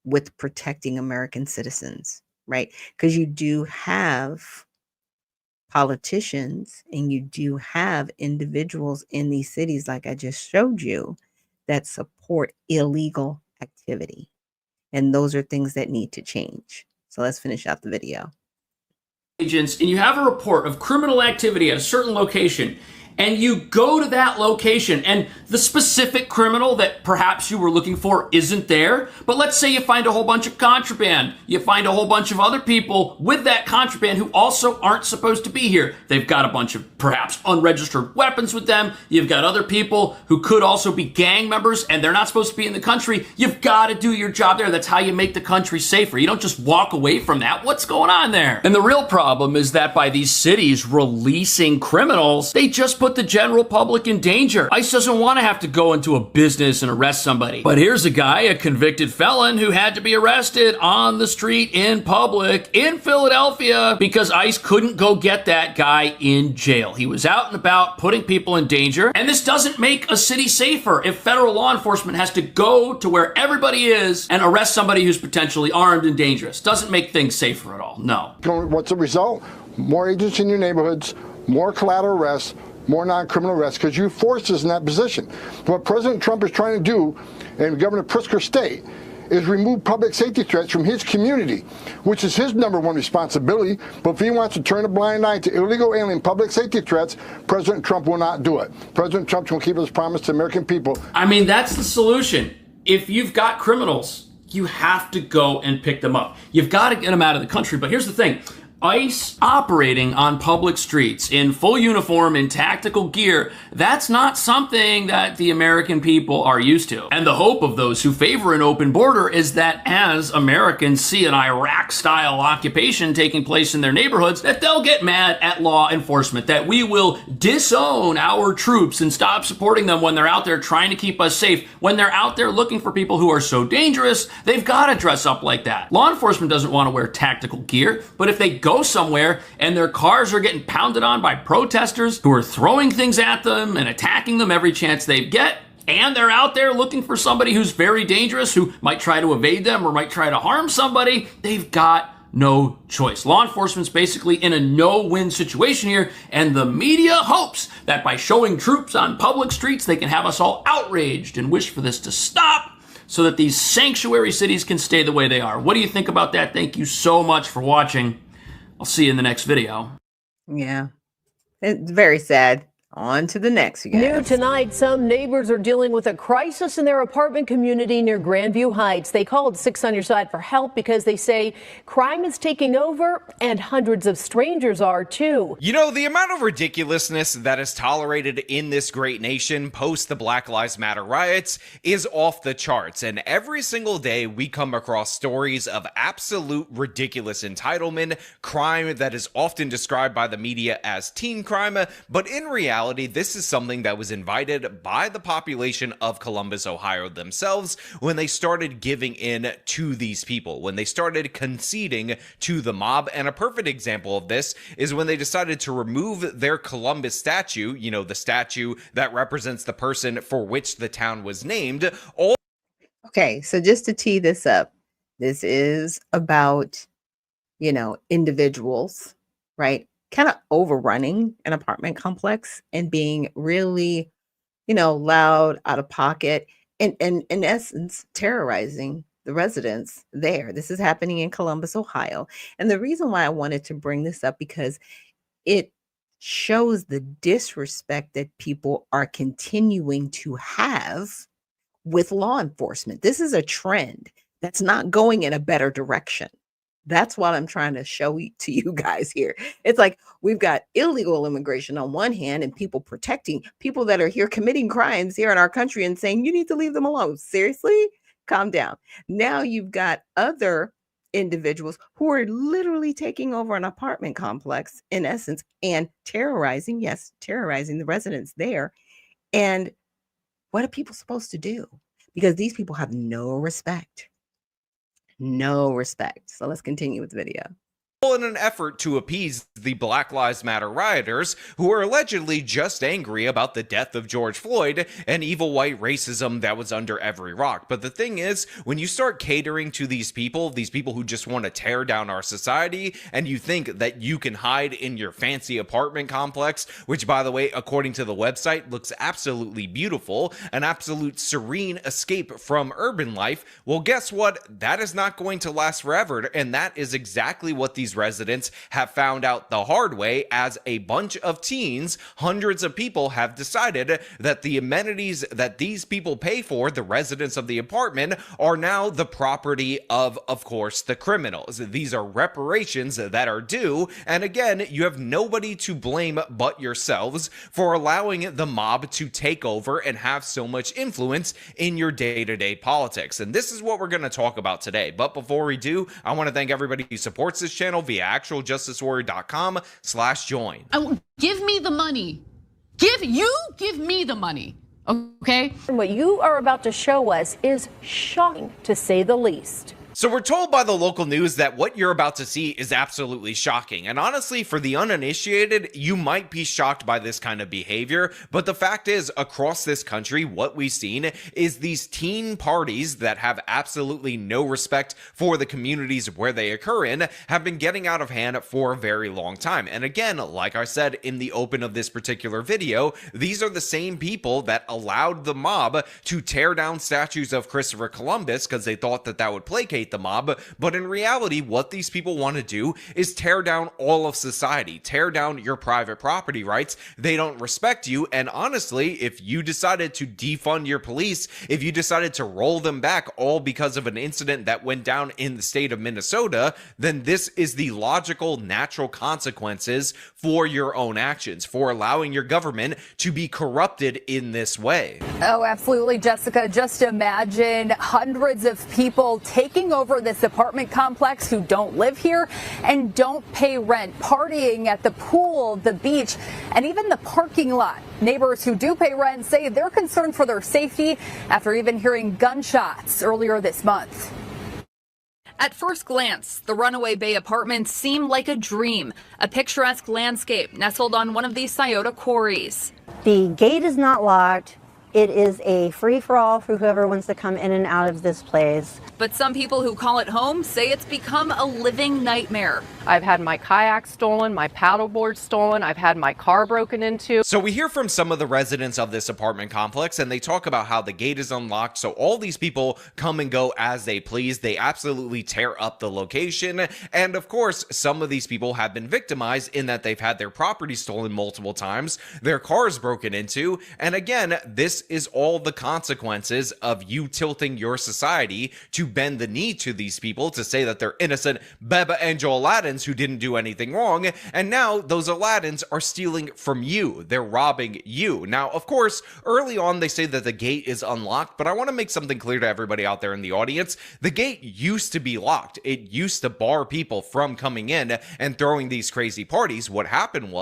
with protecting American citizens, right? Because you do have politicians and you do have individuals in these cities, like I just showed you, that support illegal activity. And those are things that need to change. So let's finish out the video.
Agents, and you have a report of criminal activity at a certain location, and you go to that location, and the specific criminal that perhaps you were looking for isn't there, but let's say you find a whole bunch of contraband. You find a whole bunch of other people with that contraband who also aren't supposed to be here. They've got a bunch of perhaps unregistered weapons with them. You've got other people who could also be gang members, and they're not supposed to be in the country. You've got to do your job there. That's how you make the country safer. You don't just walk away from that. What's going on there? And the real problem is that by these cities releasing criminals, they just put the general public in danger. ICE doesn't want to have to go into a business and arrest somebody. But here's a guy, a convicted felon, who had to be arrested on the street in public in Philadelphia because ICE couldn't go get that guy in jail. He was out and about putting people in danger. And this doesn't make a city safer if federal law enforcement has to go to where everybody is and arrest somebody who's potentially armed and dangerous. Doesn't make things safer at all. No.
What's the result? More agents in your neighborhoods, more collateral arrests, more non-criminal arrests, because you forced us in that position. What President Trump is trying to do, and Governor Pritzker State, is remove public safety threats from his community, which is his number one responsibility. But if he wants to turn a blind eye to illegal alien public safety threats, President Trump will not do it. President Trump will keep his promise to American people.
I mean, that's the solution. If you've got criminals, you have to go and pick them up. You've got to get them out of the country. But here's the thing. ICE operating on public streets in full uniform, in tactical gear, that's not something that the American people are used to. And the hope of those who favor an open border is that as Americans see an Iraq-style occupation taking place in their neighborhoods, that they'll get mad at law enforcement, that we will disown our troops and stop supporting them when they're out there trying to keep us safe. When they're out there looking for people who are so dangerous, they've got to dress up like that. Law enforcement doesn't want to wear tactical gear, but if they go somewhere and their cars are getting pounded on by protesters who are throwing things at them and attacking them every chance they get, and they're out there looking for somebody who's very dangerous, who might try to evade them or might try to harm somebody, they've got no choice. Law enforcement's basically in a no-win situation here, and the media hopes that by showing troops on public streets, they can have us all outraged and wish for this to stop, so that these sanctuary cities can stay the way they are. What do you think about that? Thank you so much for watching. I'll see you in the next video.
Yeah, it's very sad. On to the next, you guys.
New tonight, some neighbors are dealing with a crisis in their apartment community near Grandview Heights. They called 6 on Your Side for help because they say crime is taking over and hundreds of strangers are too.
You know, the amount of ridiculousness that is tolerated in this great nation post the Black Lives Matter riots is off the charts. And every single day we come across stories of absolute ridiculous entitlement, crime that is often described by the media as teen crime, but in reality, this is something that was invited by the population of Columbus, Ohio themselves when they started giving in to these people, when they started conceding to the mob. And a perfect example of this is when they decided to remove their Columbus statue, you know, the statue that represents the person for which the town was named.
Okay, so just to tee this up, this is about, you know, individuals, right? Kind of overrunning an apartment complex and being really, you know, loud, out of pocket, and in essence, terrorizing the residents there. This is happening in Columbus, Ohio. And the reason why I wanted to bring this up, because it shows the disrespect that people are continuing to have with law enforcement. This is a trend that's not going in a better direction. That's what I'm trying to show to you guys here. It's like we've got illegal immigration on one hand and people protecting people that are here committing crimes here in our country and saying, you need to leave them alone. Seriously? Calm down. Now you've got other individuals who are literally taking over an apartment complex in essence and terrorizing the residents there. And what are people supposed to do? Because these people have no respect. No respect. So let's continue with the video.
In an effort to appease the Black Lives Matter rioters, who are allegedly just angry about the death of George Floyd and evil white racism that was under every rock. But the thing is, when you start catering to these people who just want to tear down our society, and you think that you can hide in your fancy apartment complex, which, by the way, according to the website, looks absolutely beautiful, an absolute serene escape from urban life, well, guess what? That is not going to last forever, and that is exactly what these residents have found out the hard way, as a bunch of teens, hundreds of people, have decided that the amenities that these people pay for, the residents of the apartment, are now the property of course, the criminals. These are reparations that are due, and again, you have nobody to blame but yourselves for allowing the mob to take over and have so much influence in your day-to-day politics. And this is what we're going to talk about today. But before we do, I want to thank everybody who supports this channel via actualjusticewarrior.com/join.
Give me the money. Give me the money. Okay?
And what you are about to show us is shocking, to say the least.
So we're told by the local news that what you're about to see is absolutely shocking. And honestly, for the uninitiated, you might be shocked by this kind of behavior. But the fact is, across this country, what we've seen is these teen parties that have absolutely no respect for the communities where they occur in have been getting out of hand for a very long time. And again, like I said in the open of this particular video, these are the same people that allowed the mob to tear down statues of Christopher Columbus because they thought that that would placate the mob. But in reality, what these people want to do is tear down all of society, tear down your private property rights. They don't respect you. And honestly, if you decided to defund your police, if you decided to roll them back all because of an incident that went down in the state of Minnesota, then this is the logical, natural consequences for your own actions, for allowing your government to be corrupted in this way.
Oh, absolutely, Jessica. Just imagine hundreds of people taking over this apartment complex who don't live here and don't pay rent, partying at the pool, the beach, and even the parking lot. Neighbors who do pay rent say they're concerned for their safety after even hearing gunshots earlier this month.
At first glance, the Runaway Bay apartments seem like a dream, a picturesque landscape nestled on one of these Scioto quarries.
The gate is not locked.
It is a free-for-all for whoever wants to come in and out of this place.
But some people who call it home say it's become a living nightmare.
I've had my kayak stolen, my paddleboard stolen, I've had my car broken into.
So we hear from some of the residents of this apartment complex, and they talk about how the gate is unlocked, so all these people come and go as they please. They absolutely tear up the location, and of course, some of these people have been victimized in that they've had their property stolen multiple times, their cars broken into, and again, this is all the consequences of you tilting your society to bend the knee to these people to say that they're innocent Baba Angel Aladdins who didn't do anything wrong, and now those Aladdins are stealing from you. They're robbing you. Now, of course, early on they say that the gate is unlocked, but I want to make something clear to everybody out there in the audience. The gate used to be locked. It used to bar people from coming in and throwing these crazy parties. What happened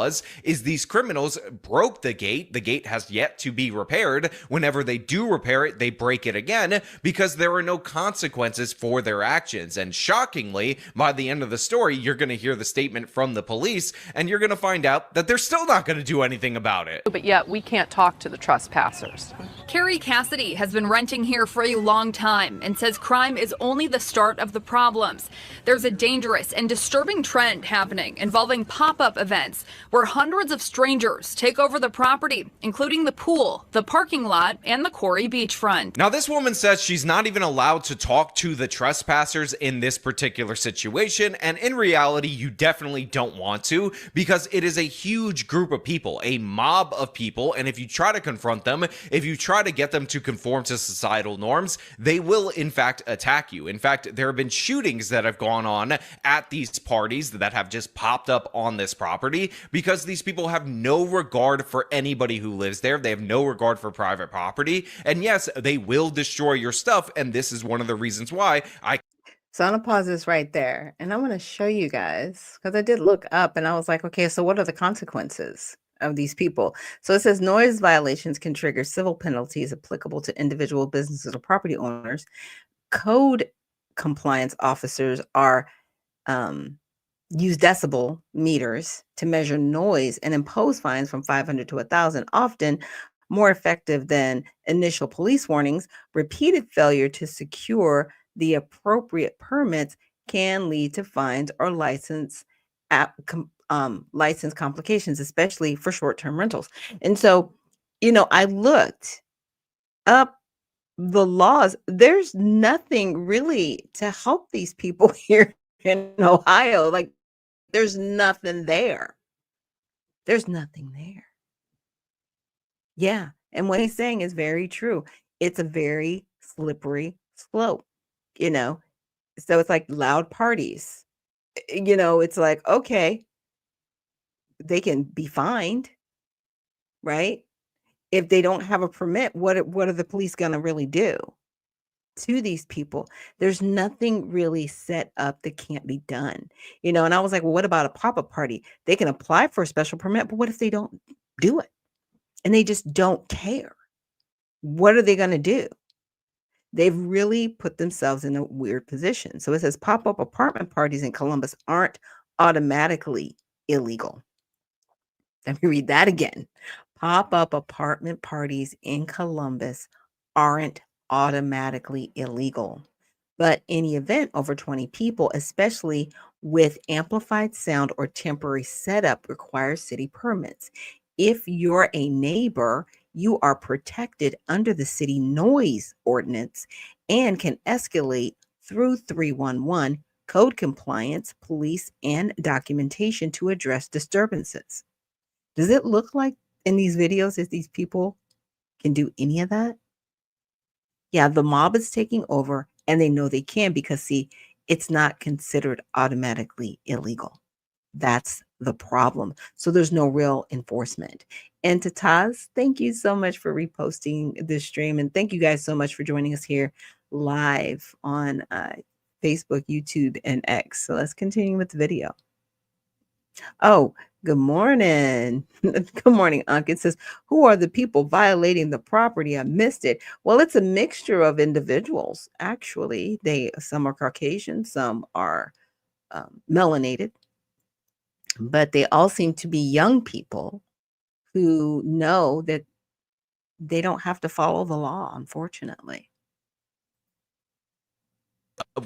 is these criminals broke the gate. The gate has yet to be repaired. Whenever they do repair it, they break it again because there are no consequences for their actions. And shockingly, by the end of the story, you're going to hear the statement from the police, and you're going to find out that they're still not going to do anything about it.
But yet we can't talk to the trespassers.
Carrie Cassidy has been renting here for a long time and says crime is only the start of the problems. There's a dangerous and disturbing trend happening involving pop-up events where hundreds of strangers take over the property, including the pool, the parking lot, and the Quarry beachfront.
Now, this woman says she's not even allowed to talk to the trespassers in this particular situation, and in reality, you definitely don't want to, because it is a huge group of people, a mob of people, and if you try to confront them, if you try to get them to conform to societal norms, they will in fact attack you. In fact, there have been shootings that have gone on at these parties that have just popped up on this property because these people have no regard for anybody who lives there. They have no regard for private property, and yes, they will destroy your stuff, and this is one of the reasons why
So I'm gonna pause this right there, and I want to show you guys because I did look up, and I was like, okay, so what are the consequences of these people? So it says noise violations can trigger civil penalties applicable to individual businesses or property owners. Code compliance officers are use decibel meters to measure noise and impose fines from 500 to 1,000, often more effective than initial police warnings. Repeated failure to secure the appropriate permits can lead to fines or license complications, especially for short-term rentals. And so, I looked up the laws. There's nothing really to help these people here in Ohio. Like, there's nothing there. There's nothing there. Yeah. And what he's saying is very true. It's a very slippery slope, So it's like loud parties. It's like, okay, they can be fined, right? If they don't have a permit, what are the police going to really do to these people? There's nothing really set up that can't be done, and I was like, well, what about a pop-up party? They can apply for a special permit, but what if they don't do it and they just don't care? What are they going to do? They've really put themselves in a weird position. So it says pop-up apartment parties in Columbus aren't automatically illegal. Let me read that again. Pop-up apartment parties in Columbus aren't automatically illegal. But any event over 20 people, especially with amplified sound or temporary setup, requires city permits. If you're a neighbor, you are protected under the city noise ordinance and can escalate through 311, code compliance, police, and documentation to address disturbances. Does it look like in these videos that these people can do any of that? Yeah, the mob is taking over, and they know they can because, see, it's not considered automatically illegal. That's the problem. So there's no real enforcement. And to Taz, thank you so much for reposting this stream. And thank you guys so much for joining us here live on Facebook, YouTube, and X. So let's continue with the video. Oh, good morning. Good morning, Unc. It says, who are the people violating the property? I missed it. Well, it's a mixture of individuals, actually. Some are Caucasian, some are melanated, but they all seem to be young people who know that they don't have to follow the law, unfortunately.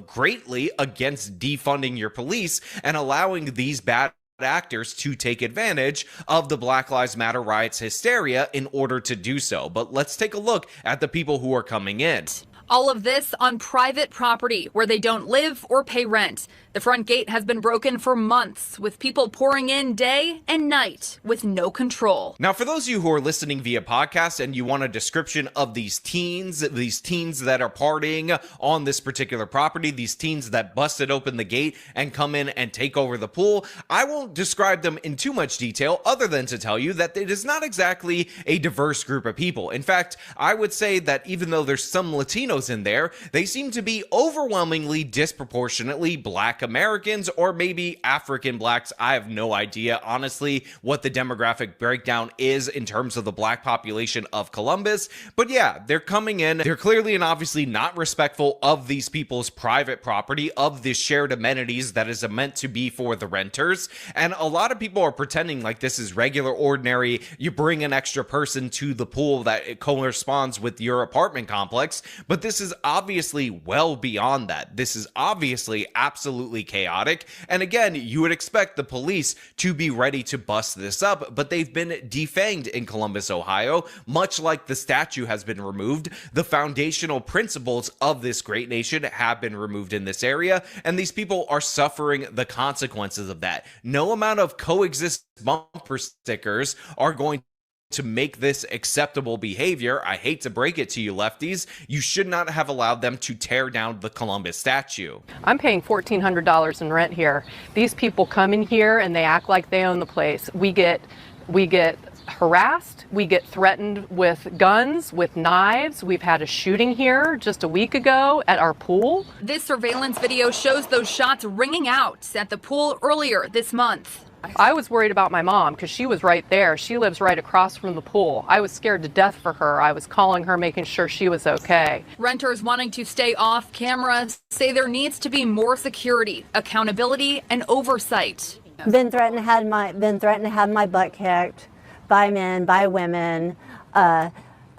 Greatly against defunding your police and allowing these bad actors to take advantage of the Black Lives Matter riots hysteria in order to do so. But let's take a look at the people who are coming in.
All of this on private property where they don't live or pay rent. The front gate has been broken for months, with people pouring in day and night with no control.
Now, for those of you who are listening via podcast and you want a description of these teens that are partying on this particular property, these teens that busted open the gate and come in and take over the pool, I won't describe them in too much detail other than to tell you that it is not exactly a diverse group of people. In fact, I would say that even though there's some Latinos in there, they seem to be overwhelmingly disproportionately Black Americans or maybe African Blacks. I have no idea, honestly, what the demographic breakdown is in terms of the Black population of Columbus. But yeah, they're coming in. They're clearly and obviously not respectful of these people's private property, of the shared amenities that is meant to be for the renters. And a lot of people are pretending like this is regular, ordinary. You bring an extra person to the pool that it corresponds with your apartment complex. But this is obviously well beyond that. This is obviously absolutely chaotic. And again, you would expect the police to be ready to bust this up, but they've been defanged in Columbus, Ohio. Much like the statue has been removed, the foundational principles of this great nation have been removed in this area, and these people are suffering the consequences of that. No amount of coexist bumper stickers are going to make this acceptable behavior. I hate to break it to you, lefties. You should not have allowed them to tear down the Columbus statue.
I'm paying $1,400 in rent here. These people come in here and they act like they own the place. We get harassed. We get threatened with guns, with knives. We've had a shooting here just a week ago at our pool.
This surveillance video shows those shots ringing out at the pool earlier this month.
I was worried about my mom because she was right there. She lives right across from the pool. I was scared to death for her. I was calling her, making sure she was okay.
Renters wanting to stay off camera say there needs to be more security, accountability, and oversight.
Been threatened to have my butt kicked by men, by women.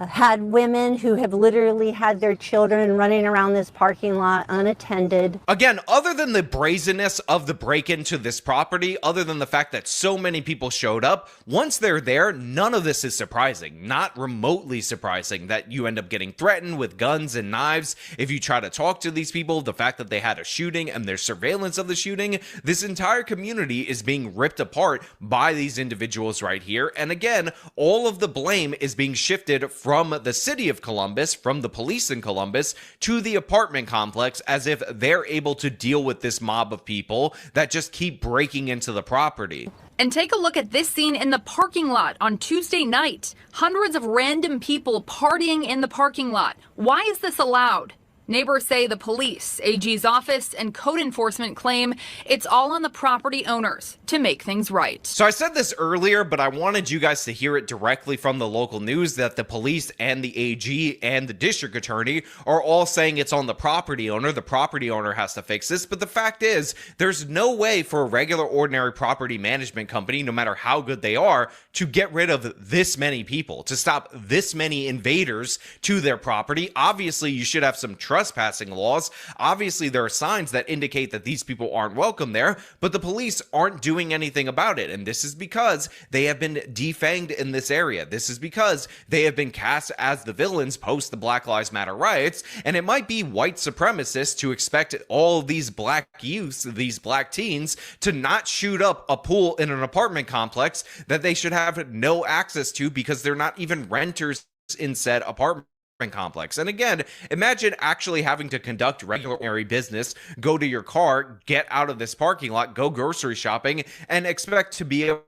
Had women who have literally had their children running around this parking lot unattended.
Again, other than the brazenness of the break-in to this property, other than the fact that so many people showed up, once they're there, none of this is surprising. Not remotely surprising that you end up getting threatened with guns and knives. If you try to talk to these people, the fact that they had a shooting and there's surveillance of the shooting, this entire community is being ripped apart by these individuals right here. And again, all of the blame is being shifted from the city of Columbus, from the police in Columbus, to the apartment complex, as if they're able to deal with this mob of people that just keep breaking into the property.
And take a look at this scene in the parking lot on Tuesday night. Hundreds of random people partying in the parking lot. Why is this allowed? Neighbors say the police, AG's office, and code enforcement claim it's all on the property owners to make things right.
So I said this earlier, but I wanted you guys to hear it directly from the local news that the police and the AG and the district attorney are all saying it's on the property owner. The property owner has to fix this. But the fact is, there's no way for a regular, ordinary property management company, no matter how good they are, to get rid of this many people, to stop this many invaders to their property. Obviously, you should have some trespassing laws. Obviously, there are signs that indicate that these people aren't welcome there, but the police aren't doing anything about it. And this is because they have been defanged in this area. This is because they have been cast as the villains post the Black Lives Matter riots. And it might be white supremacists to expect all of these black youths, these black teens, to not shoot up a pool in an apartment complex that they should have no access to because they're not even renters in said apartment complex. And again, imagine actually having to conduct regular business, go to your car, get out of this parking lot, go grocery shopping, and expect to be able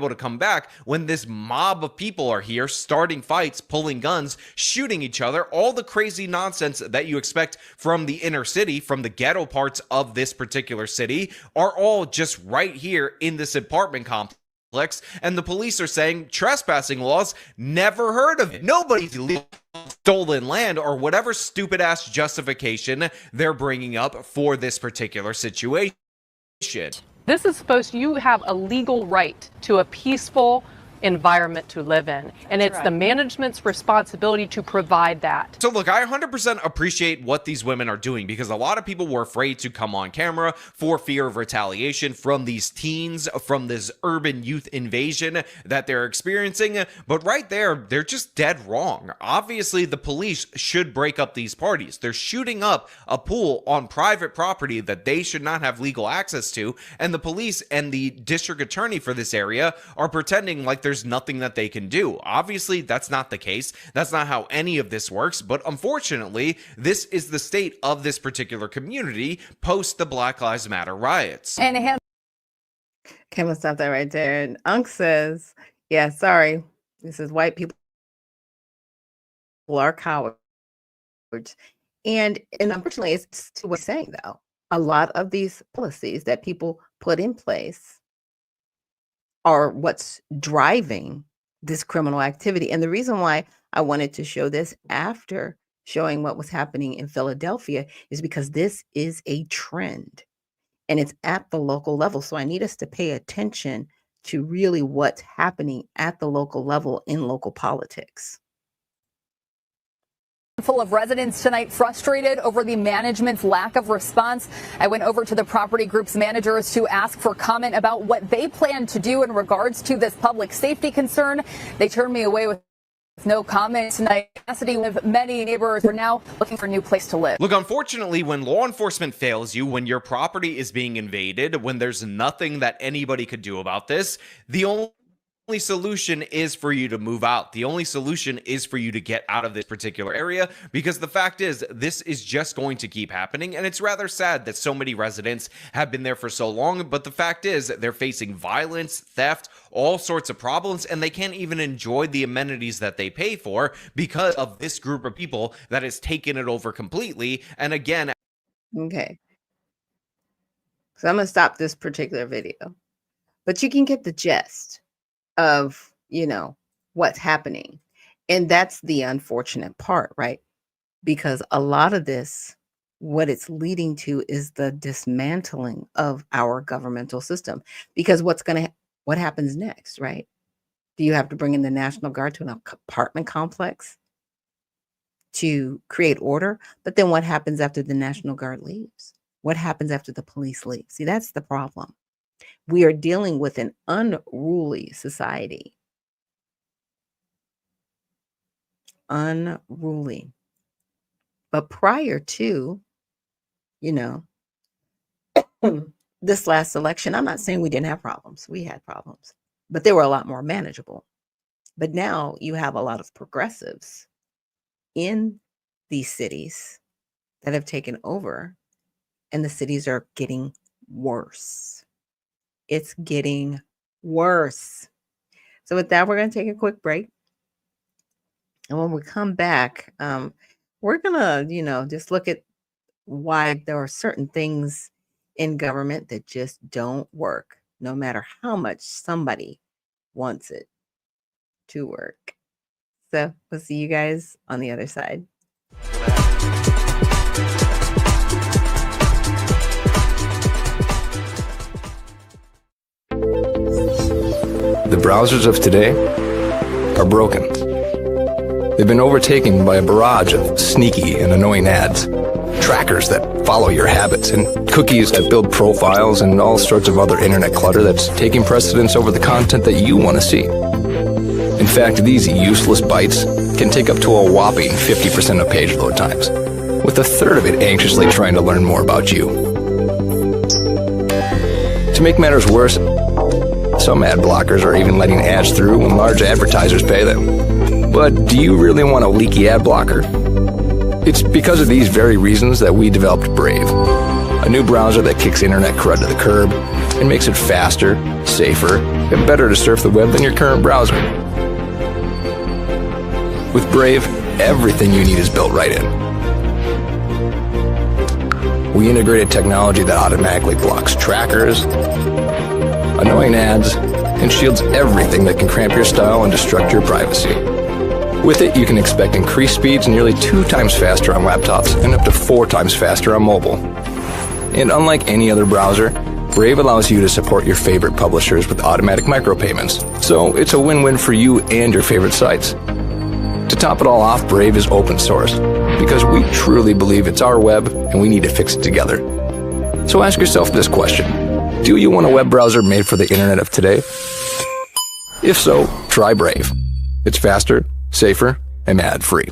to come back when this mob of people are here starting fights, pulling guns, shooting each other, all the crazy nonsense that you expect from the inner city, from the ghetto parts of this particular city, are all just right here in this apartment complex. And the police are saying trespassing laws, never heard of it. Nobody's stolen land or whatever stupid ass justification they're bringing up for this particular situation.
This is you have a legal right to a peaceful environment to live in. And it's the management's responsibility to provide that.
So look, I 100% appreciate what these women are doing, because a lot of people were afraid to come on camera for fear of retaliation from these teens, from this urban youth invasion that they're experiencing. But right there, they're just dead wrong. Obviously, the police should break up these parties. They're shooting up a pool on private property that they should not have legal access to, and the police and the district attorney for this area are pretending like there's nothing that they can do. Obviously, that's not the case. That's not how any of this works, but unfortunately, this is the state of this particular community post the Black Lives Matter riots.
Okay, I'm gonna stop that right there. And Unc says, yeah, sorry, this is white people are cowards. And unfortunately, it's to what I'm saying, though. A lot of these policies that people put in place are what's driving this criminal activity. And the reason why I wanted to show this after showing what was happening in Philadelphia is because this is a trend and it's at the local level. So I need us to pay attention to really what's happening at the local level in local politics.
Full of residents tonight frustrated over the management's lack of response. I went over to the property group's managers to ask for comment about what they plan to do in regards to this public safety concern. They turned me away with no comment tonight. Many neighbors are now looking for a new place to live.
Look, unfortunately, when law enforcement fails you, when your property is being invaded, when there's nothing that anybody could do about this, the only solution is for you to move out. The only solution is for you to get out of this particular area, because the fact is this is just going to keep happening, and it's rather sad that so many residents have been there for so long, but the fact is they're facing violence, theft, all sorts of problems, and they can't even enjoy the amenities that they pay for because of this group of people that has taken it over completely. And again,
okay, so I'm gonna stop this particular video, but you can get the gist of, you know, what's happening. And that's the unfortunate part, right? Because a lot of this, what it's leading to is the dismantling of our governmental system. Because what happens next, right? Do you have to bring in the National Guard to an apartment complex to create order? But then what happens after the National Guard leaves? What happens after the police leave? See, that's the problem. We are dealing with an unruly society. Unruly. But prior to, you know, this last election, I'm not saying we didn't have problems. We had problems, but they were a lot more manageable. But now you have a lot of progressives in these cities that have taken over, and the cities are getting worse. It's getting worse. So with that, we're going to take a quick break. And when we come back, we're going to, you know, just look at why there are certain things in government that just don't work, no matter how much somebody wants it to work. So we'll see you guys on the other side.
The browsers of today are broken. They've been overtaken by a barrage of sneaky and annoying ads, trackers that follow your habits, and cookies that build profiles, and all sorts of other internet clutter that's taking precedence over the content that you want to see. In fact, these useless bites can take up to a whopping 50% of page load times, with a third of it anxiously trying to learn more about you. To make matters worse, some ad blockers are even letting ads through when large advertisers pay them. But do you really want a leaky ad blocker? It's because of these very reasons that we developed Brave, a new browser that kicks internet crud to the curb and makes it faster, safer, and better to surf the web than your current browser. With Brave, everything you need is built right in. We integrated technology that automatically blocks trackers, annoying ads, and shields everything that can cramp your style and destruct your privacy. With it, you can expect increased speeds nearly 2 times faster on laptops and up to 4 times faster on mobile. And unlike any other browser, Brave allows you to support your favorite publishers with automatic micropayments, so it's a win-win for you and your favorite sites. To top it all off, Brave is open source, because we truly believe it's our web and we need to fix it together. So ask yourself this question: do you want a web browser made for the internet of today? If so, try Brave. It's faster, safer, and ad-free.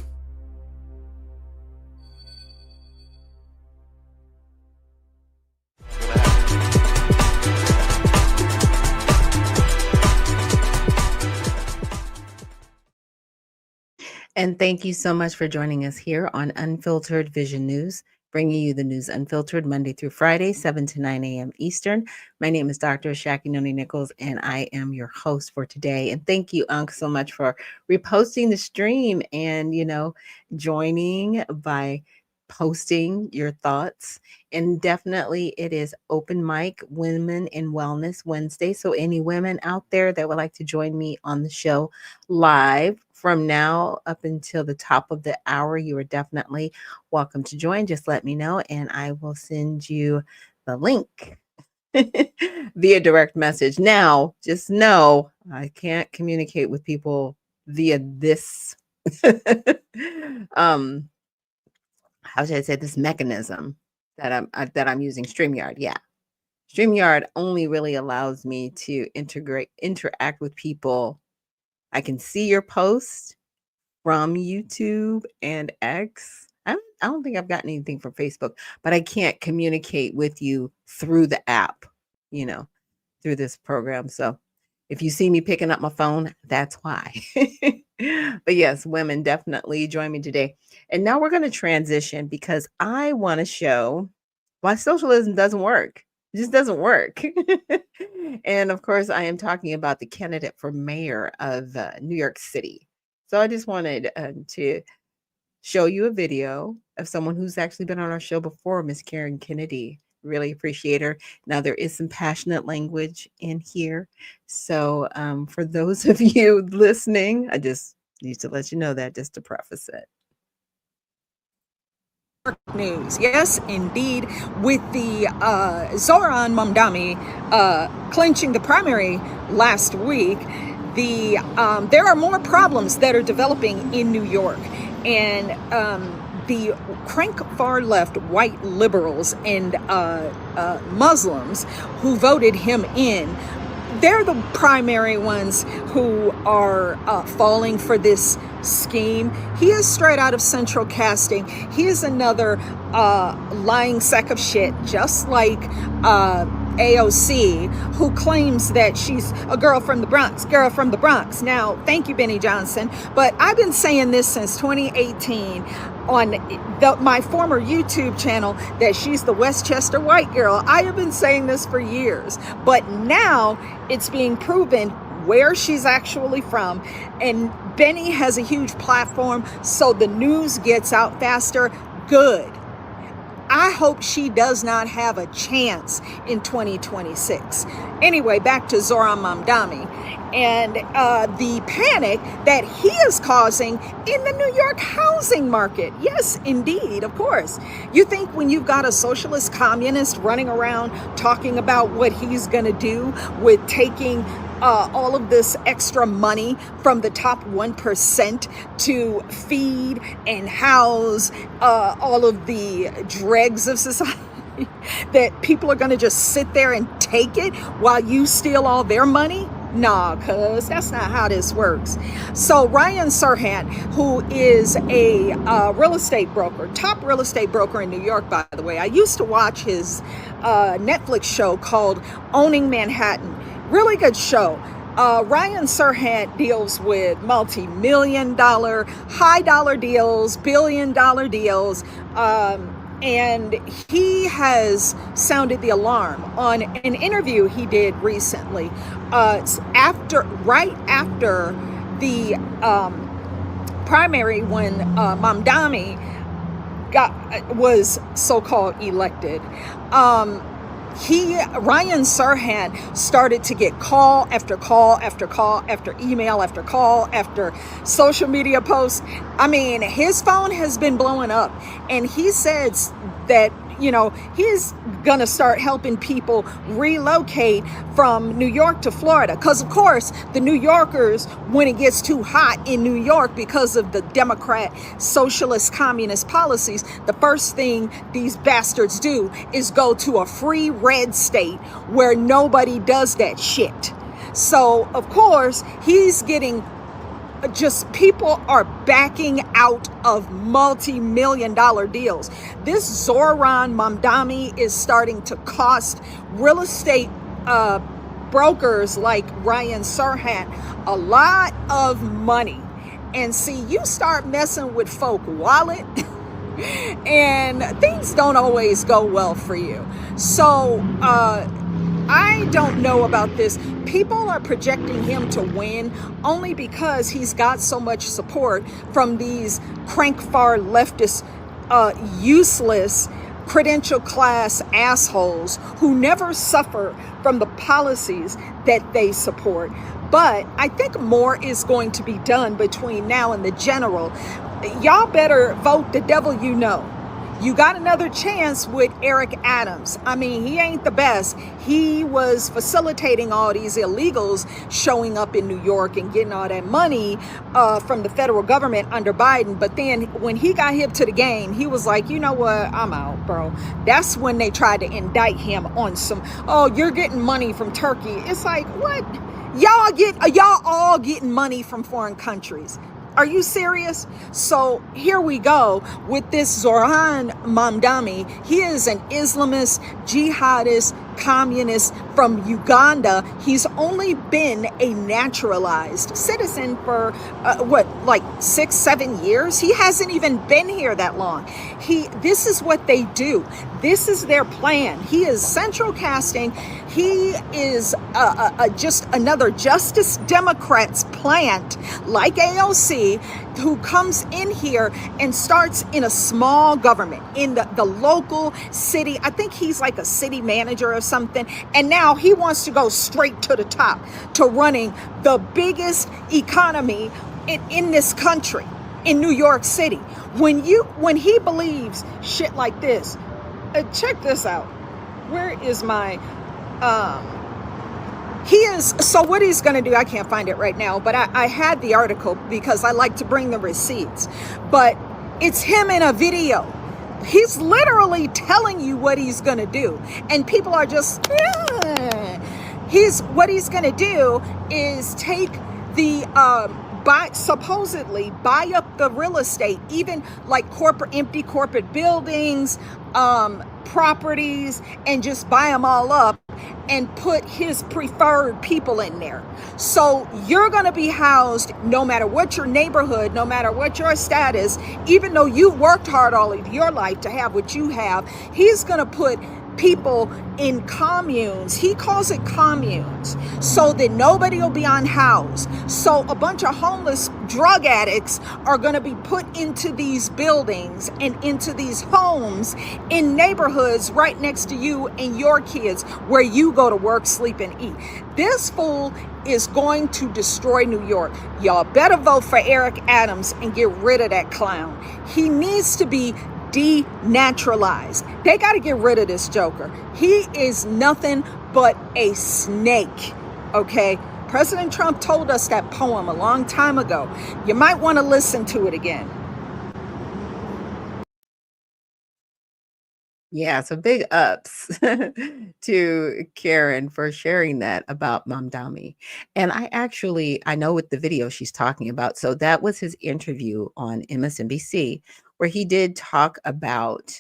And thank you so much for joining us here on Unfiltered Vision News, bringing you the news unfiltered Monday through Friday, 7 to 9 a.m. Eastern. My name is Dr. Ashaki Noni Nichols, and I am your host for today. And thank you, Unc, so much for reposting the stream and, joining by posting your thoughts. And definitely it is open mic Women in Wellness Wednesday. So any women out there that would like to join me on the show live from now up until the top of the hour, you are definitely welcome to join. Just let me know and I will send you the link via direct message. Now, just know I can't communicate with people via this how should I say, this mechanism that I'm using, StreamYard. Yeah. StreamYard only really allows me to interact with people. I can see your post from YouTube and X. I don't think I've gotten anything from Facebook, but I can't communicate with you through the app, through this program. So if you see me picking up my phone, that's why. But yes, women, definitely join me today. And now we're going to transition because I want to show why socialism doesn't work. It just doesn't work. And of course, I am talking about the candidate for mayor of New York City. So I just wanted to show you a video of someone who's actually been on our show before, Miss Karen Kennedy. Really appreciate her. Now, there is some passionate language in here. So for those of you listening, I just need to let you know that just to preface it.
News. Yes, indeed. With the Zohran Mamdani clinching the primary last week, there are more problems that are developing in New York. And the crank far left white liberals and Muslims who voted him in, they're the primary ones who are falling for this scheme. He is straight out of central casting. He is another lying sack of shit, just like AOC, who claims that she's a girl from the Bronx. Now, thank you, Benny Johnson, but I've been saying this since 2018 on my former YouTube channel that she's the Westchester white girl. I have been saying this for years, but now it's being proven where she's actually from, and Benny has a huge platform, so the news gets out faster. Good. I hope she does not have a chance in 2026. Anyway, back to Zohran Mamdani and the panic that he is causing in the New York housing market. Yes, indeed, of course. You think when you've got a socialist communist running around talking about what he's going to do with taking all of this extra money from the top 1% to feed and house all of the dregs of society, that people are going to just sit there and take it while you steal all their money? Nah, cuz that's not how this works. So Ryan Serhant, who is a real estate broker, top real estate broker in New York, by the way. I used to watch his Netflix show called Owning Manhattan. Really good show. Ryan Serhant deals with multi-million dollar, high dollar deals, billion-dollar deals, and he has sounded the alarm on an interview he did recently. Right after the primary, when Mamdani was so-called elected, Ryan Serhant started to get call after call after call after email after call after social media posts. I mean, his phone has been blowing up, and he says that, he's gonna start helping people relocate from New York to Florida, because of course the New Yorkers, when it gets too hot in New York because of the Democrat socialist communist policies, the first thing these bastards do is go to a free red state where nobody does that shit. So of course he's getting, just people are backing out of multi-million-dollar deals. This Zoran Mamdani is starting to cost real estate brokers like Ryan Serhant a lot of money. And see, you start messing with folk wallet and things don't always go well for you. So I don't know about this. People are projecting him to win only because he's got so much support from these crank-far leftist, useless, credential class assholes who never suffer from the policies that they support. But I think more is going to be done between now and the general. Y'all better vote the devil you know. You got another chance with Eric Adams. I mean, he ain't the best. He was facilitating all these illegals showing up in New York and getting all that money from the federal government under Biden. But then when he got hip to the game, he was like, you know what? I'm out, bro. That's when they tried to indict him on some, oh, you're getting money from Turkey. It's like, what? Y'all all getting money from foreign countries. Are you serious? So here we go with this Zoran Mamdani. He is an Islamist, jihadist, communist from Uganda. He's only been a naturalized citizen for like 6-7 years. He hasn't even been here that long. This is what they do. This is their plan. He is central casting. He is just another Justice Democrats plant like AOC, who comes in here and starts in a small government in the local city. I think he's like a city manager or something. And now he wants to go straight to the top, to running the biggest economy in this country, in New York City. When he believes shit like this, check this out. Where is my, so what he's going to do, I can't find it right now, but I had the article because I like to bring the receipts, but it's him in a video. He's literally telling you what he's going to do. And people are just, what he's going to do is take the, supposedly buy up the real estate, even like empty corporate buildings, properties, and just buy them all up and put his preferred people in there. So you're going to be housed no matter what your neighborhood, no matter what your status, even though you worked hard all of your life to have what you have. He's going to put people in communes. He calls it communes, so that nobody will be unhoused. So a bunch of homeless drug addicts are going to be put into these buildings and into these homes in neighborhoods right next to you and your kids, where you go to work, sleep, and eat. This fool is going to destroy New York. Y'all better vote for Eric Adams and get rid of that clown. He needs to be denaturalized. They got to get rid of this joker. He is nothing but a snake. Okay? President Trump told us that poem a long time ago. You might want to listen to it again.
Yeah, so big ups to Karen for sharing that about Mamdani. And I know what the video she's talking about. So that was his interview on MSNBC, where he did talk about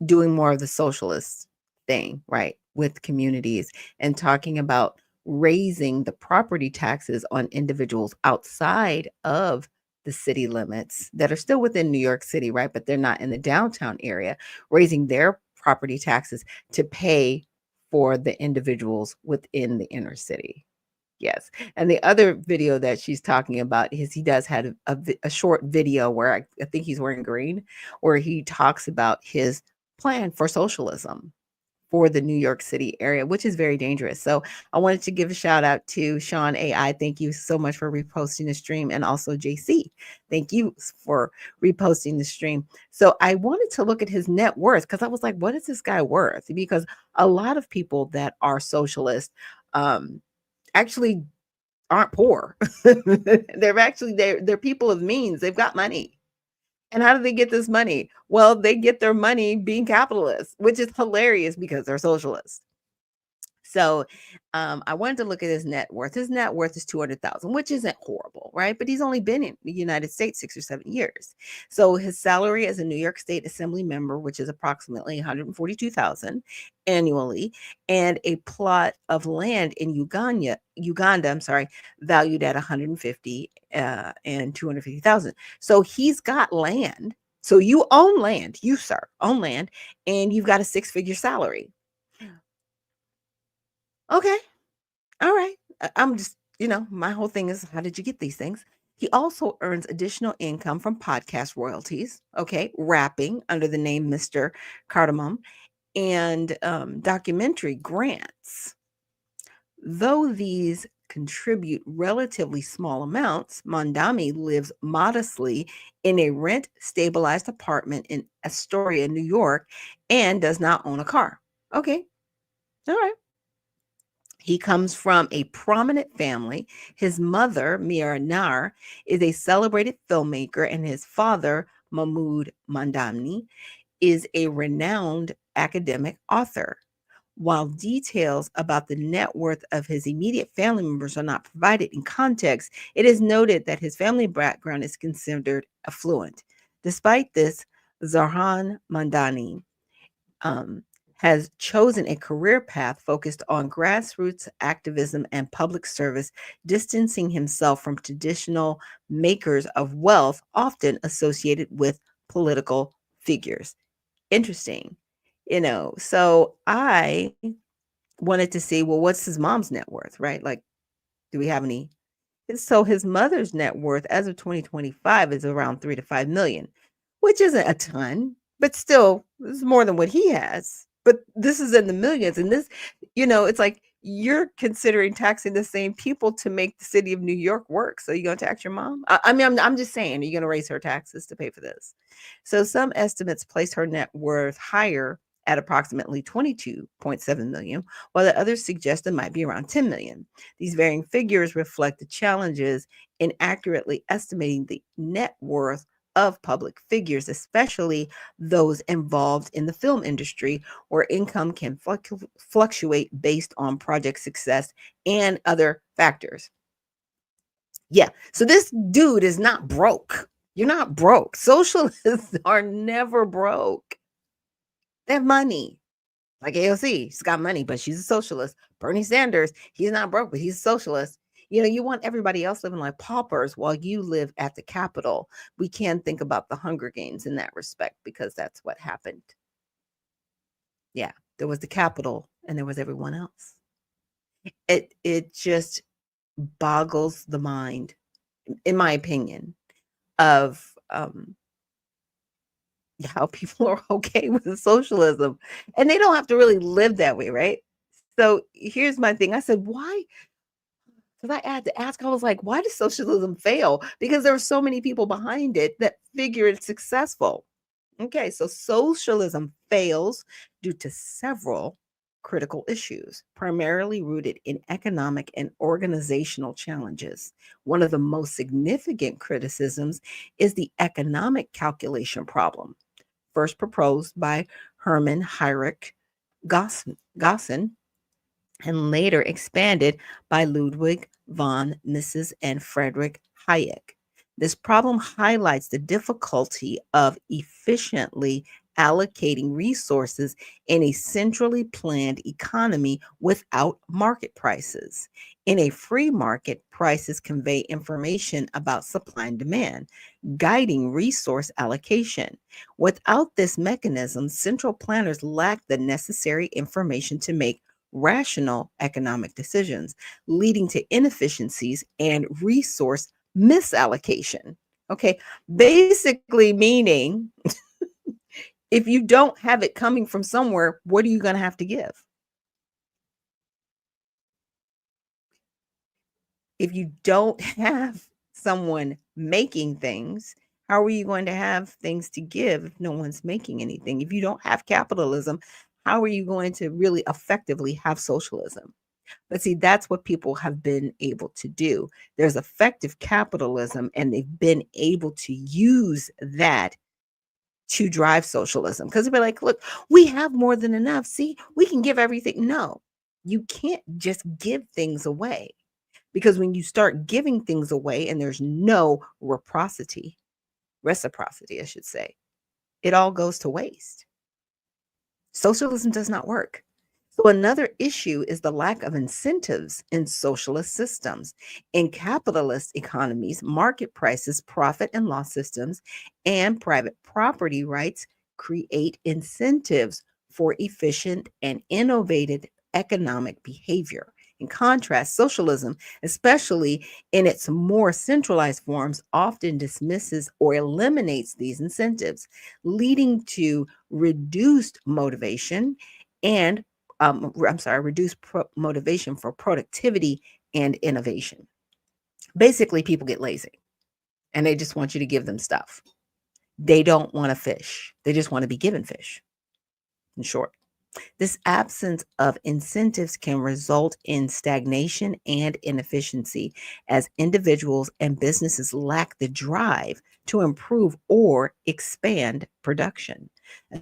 doing more of the socialist thing, right, with communities, and talking about raising the property taxes on individuals outside of the city limits that are still within New York City, right? But they're not in the downtown area, raising their property taxes to pay for the individuals within the inner city. Yes. And the other video that she's talking about is he does have a short video where I think he's wearing green, where he talks about his plan for socialism for the New York City area, which is very dangerous. So I wanted to give a shout out to Sean AI. Thank you so much for reposting the stream. And also JC, thank you for reposting the stream. So I wanted to look at his net worth because I was like, what is this guy worth? Because a lot of people that are socialists actually aren't poor. They're people of means. They've got money. And how do they get this money? Well, they get their money being capitalists, which is hilarious because they're socialists. So I wanted to look at his net worth. His net worth is 200,000, which isn't horrible, right? But he's only been in the United States 6 or 7 years. So his salary as a New York State Assembly member, which is approximately 142,000 annually, and a plot of land in Uganda, valued at 150 and 250,000. So he's got land. So you own land, you sir own land, and you've got a 6-figure salary. Okay. All right. I'm just, my whole thing is, how did you get these things? He also earns additional income from podcast royalties, okay, rapping under the name Mr. Cardamom, and documentary grants. Though these contribute relatively small amounts, Mondami lives modestly in a rent-stabilized apartment in Astoria, New York, and does not own a car. Okay. All right. He comes from a prominent family. His mother, Mira Nar, is a celebrated filmmaker, and his father, Mahmoud Mandamni, is a renowned academic author. While details about the net worth of his immediate family members are not provided in context, it is noted that his family background is considered affluent. Despite this, Zarhan Mandani has chosen a career path focused on grassroots activism and public service, distancing himself from traditional makers of wealth, often associated with political figures. Interesting. So I wanted to see, well, what's his mom's net worth, right? Like, do we have any? So his mother's net worth as of 2025 is around 3 to 5 million, which isn't a ton, but still this is more than what he has. But this is in the millions. And this, it's like you're considering taxing the same people to make the city of New York work. So you're going to tax your mom? I mean, I'm just saying, are you going to raise her taxes to pay for this? So some estimates place her net worth higher at approximately 22.7 million, while the others suggest it might be around 10 million. These varying figures reflect the challenges in accurately estimating the net worth of public figures, especially those involved in the film industry, where income can fluctuate based on project success and other factors. Yeah, so this dude is not broke. You're not broke. Socialists are never broke. They have money. Like AOC, she's got money, but she's a socialist. Bernie Sanders, he's not broke, but he's a socialist. You want everybody else living like paupers while you live at the Capitol. We can think about the Hunger Games in that respect, because that's what happened. Yeah, there was the Capitol and there was everyone else. It just boggles the mind, in my opinion, of how people are okay with socialism, and they don't have to really live that way, right? So here's my thing. I said, why? Because I had to ask, I was like, why does socialism fail? Because there are so many people behind it that figure it's successful. Okay, so socialism fails due to several critical issues, primarily rooted in economic and organizational challenges. One of the most significant criticisms is the economic calculation problem, first proposed by Hermann Heinrich Gaussen and later expanded by Ludwig von Mises and Friedrich Hayek. This problem highlights the difficulty of efficiently allocating resources in a centrally planned economy without market prices. In a free market, prices convey information about supply and demand, guiding resource allocation. Without this mechanism, central planners lack the necessary information to make rational economic decisions, leading to inefficiencies and resource misallocation. Okay, basically meaning If you don't have it coming from somewhere, what are you going to have to give? If you don't have someone making things, how are you going to have things to give if no one's making anything? If you don't have capitalism, how are you going to really effectively have socialism? But see, that's what people have been able to do. There's effective capitalism, and they've been able to use that to drive socialism. Because they'll be like, look, we have more than enough. See, we can give everything. No, you can't just give things away. Because when you start giving things away and there's no reciprocity, I should say, it all goes to waste. Socialism does not work. So another issue is the lack of incentives in socialist systems. In capitalist economies, market prices, profit and loss systems, and private property rights create incentives for efficient and innovative economic behavior. In contrast, socialism, especially in its more centralized forms, often dismisses or eliminates these incentives, leading to reduced motivation and reduced motivation for productivity and innovation. Basically, people get lazy and they just want you to give them stuff. They don't want to fish. They just want to be given fish, in short. This absence of incentives can result in stagnation and inefficiency as individuals and businesses lack the drive to improve or expand production.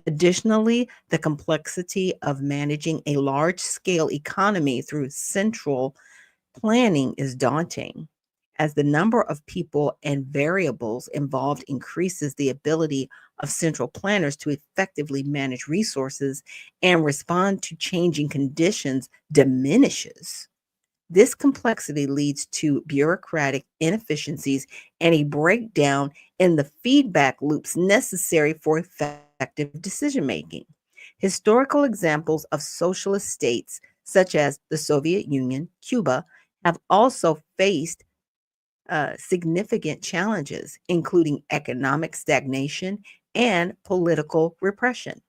Additionally, the complexity of managing a large-scale economy through central planning is daunting. As the number of people and variables involved increases, the ability of central planners to effectively manage resources and respond to changing conditions diminishes. This complexity leads to bureaucratic inefficiencies and a breakdown in the feedback loops necessary for effective decision making. Historical examples of socialist states, such as the Soviet Union, Cuba, have also faced significant challenges, including economic stagnation and political repression.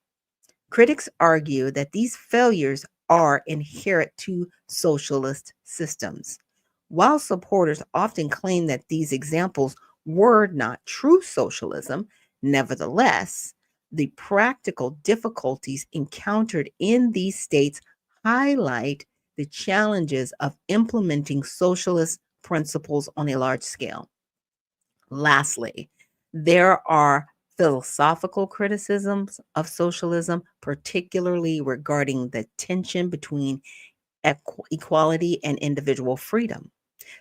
Critics argue that these failures are inherent to socialist systems, while supporters often claim that these examples were not true socialism. Nevertheless, the practical difficulties encountered in these states highlight the challenges of implementing socialist principles on a large scale. Lastly, there are philosophical criticisms of socialism, particularly regarding the tension between equality and individual freedom.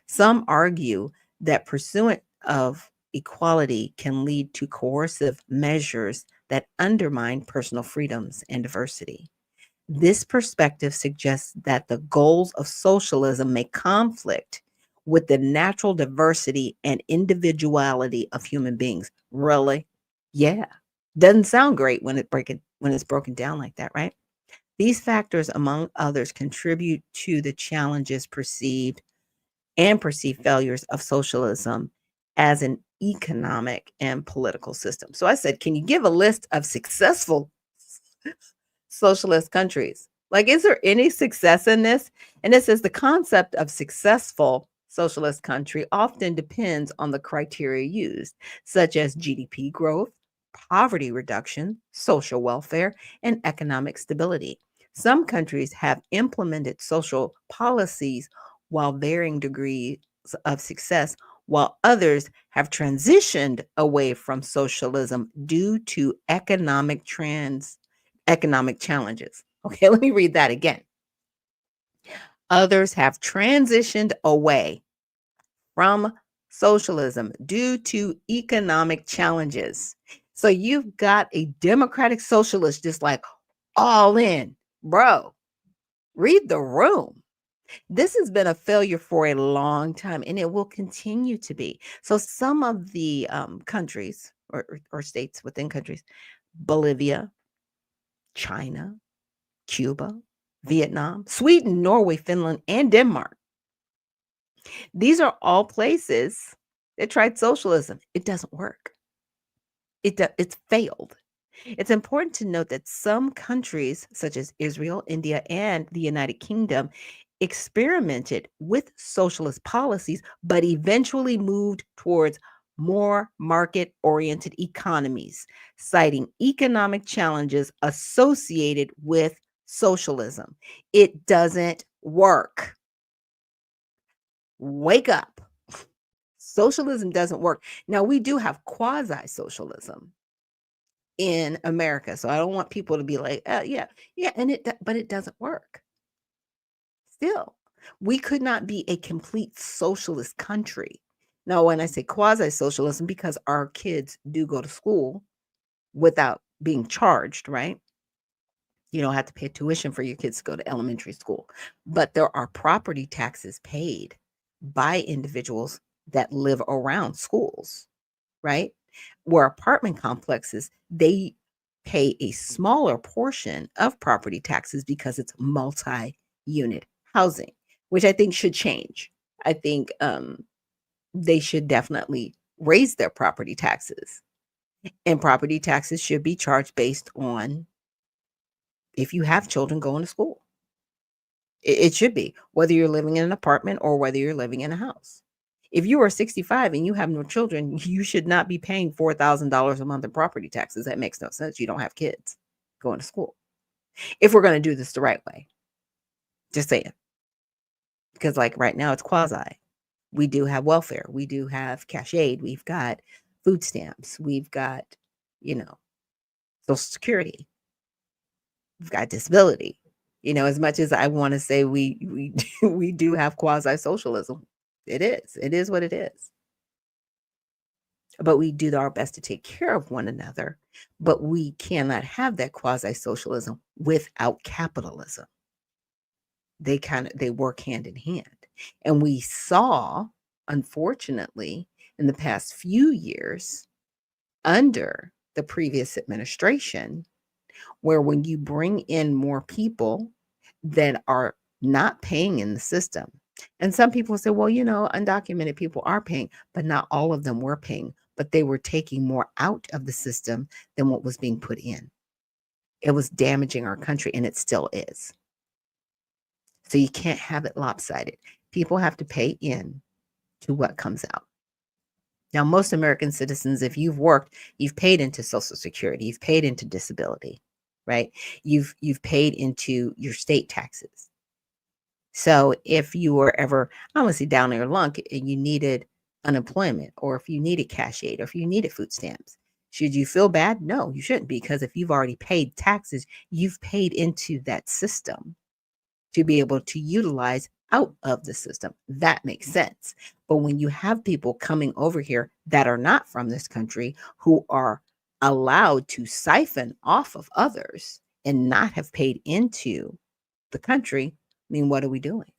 Some argue that pursuit of equality can lead to coercive measures that undermine personal freedoms and diversity. This perspective suggests that the goals of socialism may conflict with the natural diversity and individuality of human beings. Really? Yeah. Doesn't sound great when it's broken down like that, right? These factors, among others, contribute to the challenges perceived failures of socialism as an economic and political system. So I said, can you give a list of successful socialist countries? Like, is there any success in this? And it says the concept of successful socialist country often depends on the criteria used, such as GDP growth, poverty reduction, social welfare, and economic stability. Some countries have implemented social policies while varying degrees of success, while others have transitioned away from socialism due to economic challenges. Okay, let me read that again. Others have transitioned away from socialism due to economic challenges. So you've got a democratic socialist just like all in, bro. Read the room. This has been a failure for a long time, and it will continue to be. So some of the countries or states within countries, Bolivia, China, Cuba, Vietnam, Sweden, Norway, Finland, and Denmark. These are all places that tried socialism. It doesn't work. It's failed. It's important to note that some countries, such as Israel, India, and the United Kingdom, experimented with socialist policies, but eventually moved towards more market oriented economies, citing economic challenges associated with socialism. It doesn't work. Wake up. Socialism doesn't work. Now, we do have quasi socialism in America. So I don't want people to be like, yeah, and but it doesn't work. Still, we could not be a complete socialist country. Now, when I say quasi socialism, because our kids do go to school without being charged, right? You don't have to pay tuition for your kids to go to elementary school, but there are property taxes paid by individuals that live around schools, right? Where apartment complexes, they pay a smaller portion of property taxes because it's multi-unit housing, which I think should change. I think they should definitely raise their property taxes, and property taxes should be charged based on if you have children going to school. It should be, whether you're living in an apartment or whether you're living in a house. If you are 65 and you have no children, you should not be paying $4,000 a month in property taxes. That makes no sense. You don't have kids going to school. If we're going to do this the right way, just saying. Because like right now it's quasi. We do have welfare. We do have cash aid. We've got food stamps. We've got, Social Security. We've got disability. As much as I want to say we we do have quasi socialism, it is what it is. But we do our best to take care of one another. But we cannot have that quasi socialism without capitalism. They work hand in hand. And we saw, unfortunately, in the past few years under the previous administration, where when you bring in more people that are not paying in the system, and some people say, well, undocumented people are paying, but not all of them were paying, but they were taking more out of the system than what was being put in. It was damaging our country, and it still is. So you can't have it lopsided. People have to pay in to what comes out. Now, most American citizens, if you've worked, you've paid into Social Security, you've paid into disability, right? You've paid into your state taxes. So if you were ever, I want to say down in your luck and you needed unemployment, or if you needed cash aid, or if you needed food stamps, should you feel bad? No, you shouldn't, because if you've already paid taxes, you've paid into that system to be able to utilize out of the system. That makes sense. But when you have people coming over here that are not from this country, who are allowed to siphon off of others and not have paid into the country, I mean, what are we doing?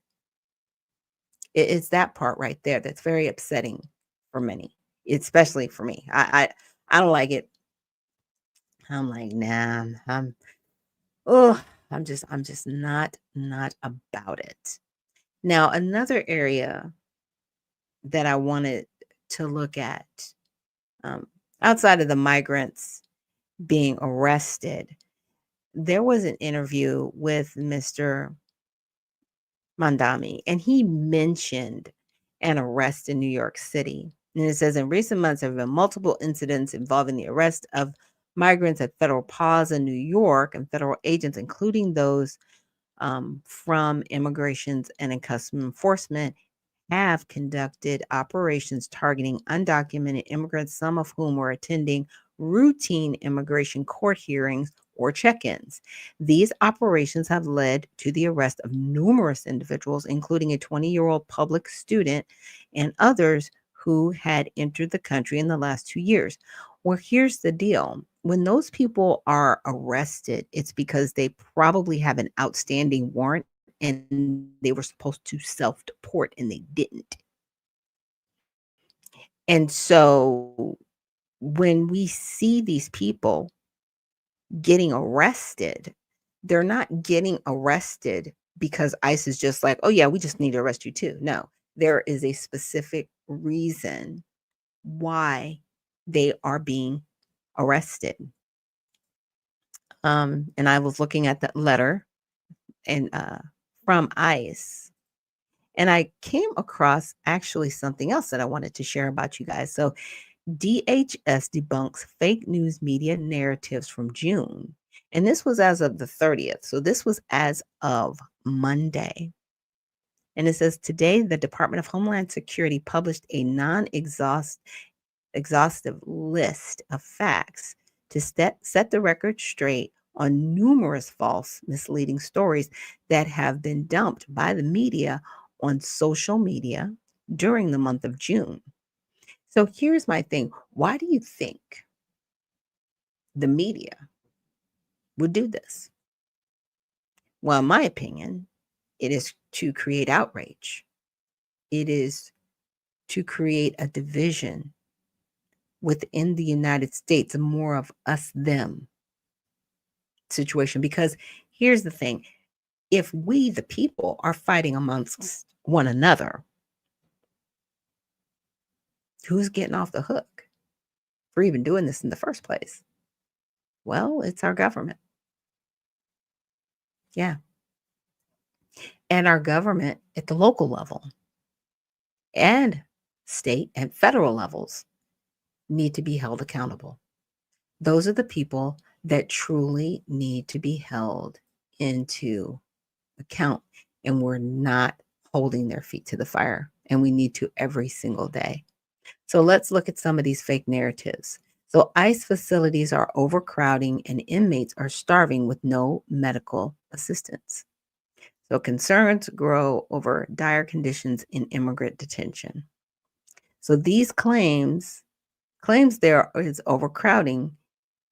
It's that part right there that's very upsetting for many, especially for me. I don't like it. I'm like, nah, I'm just not about it. Now, another area that I wanted to look at, outside of the migrants being arrested, there was an interview with Mr. Mandami, and he mentioned an arrest in New York City. And it says, in recent months, there have been multiple incidents involving the arrest of migrants at Federal Plaza, New York, and federal agents, including those from Immigrations and Customs Enforcement, have conducted operations targeting undocumented immigrants, some of whom were attending routine immigration court hearings or check-ins. These operations have led to the arrest of numerous individuals, including a 20-year-old public student and others who had entered the country in the last 2 years. Well, here's the deal. When those people are arrested, it's because they probably have an outstanding warrant and they were supposed to self-deport and they didn't. And so when we see these people getting arrested, they're not getting arrested because ICE is just like, oh yeah, we just need to arrest you too. No, there is a specific reason why they are being arrested. And I was looking at that letter and from ICE, and I came across actually something else that I wanted to share about you guys. So DHS debunks fake news media narratives from June. And this was as of the 30th. So this was as of Monday. And it says today, the Department of Homeland Security published a exhaustive list of facts to set the record straight on numerous false, misleading stories that have been dumped by the media on social media during the month of June. So here's my thing. Why do you think the media would do this? Well, in my opinion, it is to create outrage. It is to create a division within the United States, more of us them situation. Because here's the thing, if we, the people, are fighting amongst one another, who's getting off the hook for even doing this in the first place? Well, it's our government. Yeah. And our government at the local level and state and federal levels need to be held accountable. Those are the people that truly need to be held into account, and we're not holding their feet to the fire, and we need to every single day. So let's look at some of these fake narratives. So ICE facilities are overcrowding and inmates are starving with no medical assistance. So concerns grow over dire conditions in immigrant detention. So these claims there is overcrowding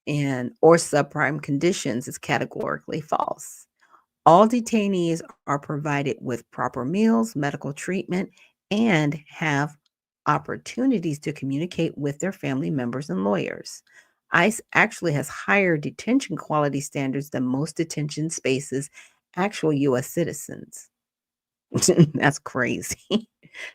and or subprime conditions is categorically false. All detainees are provided with proper meals, medical treatment, and have opportunities to communicate with their family members and lawyers. ICE actually has higher detention quality standards than most detention spaces, actual U.S. citizens. That's crazy.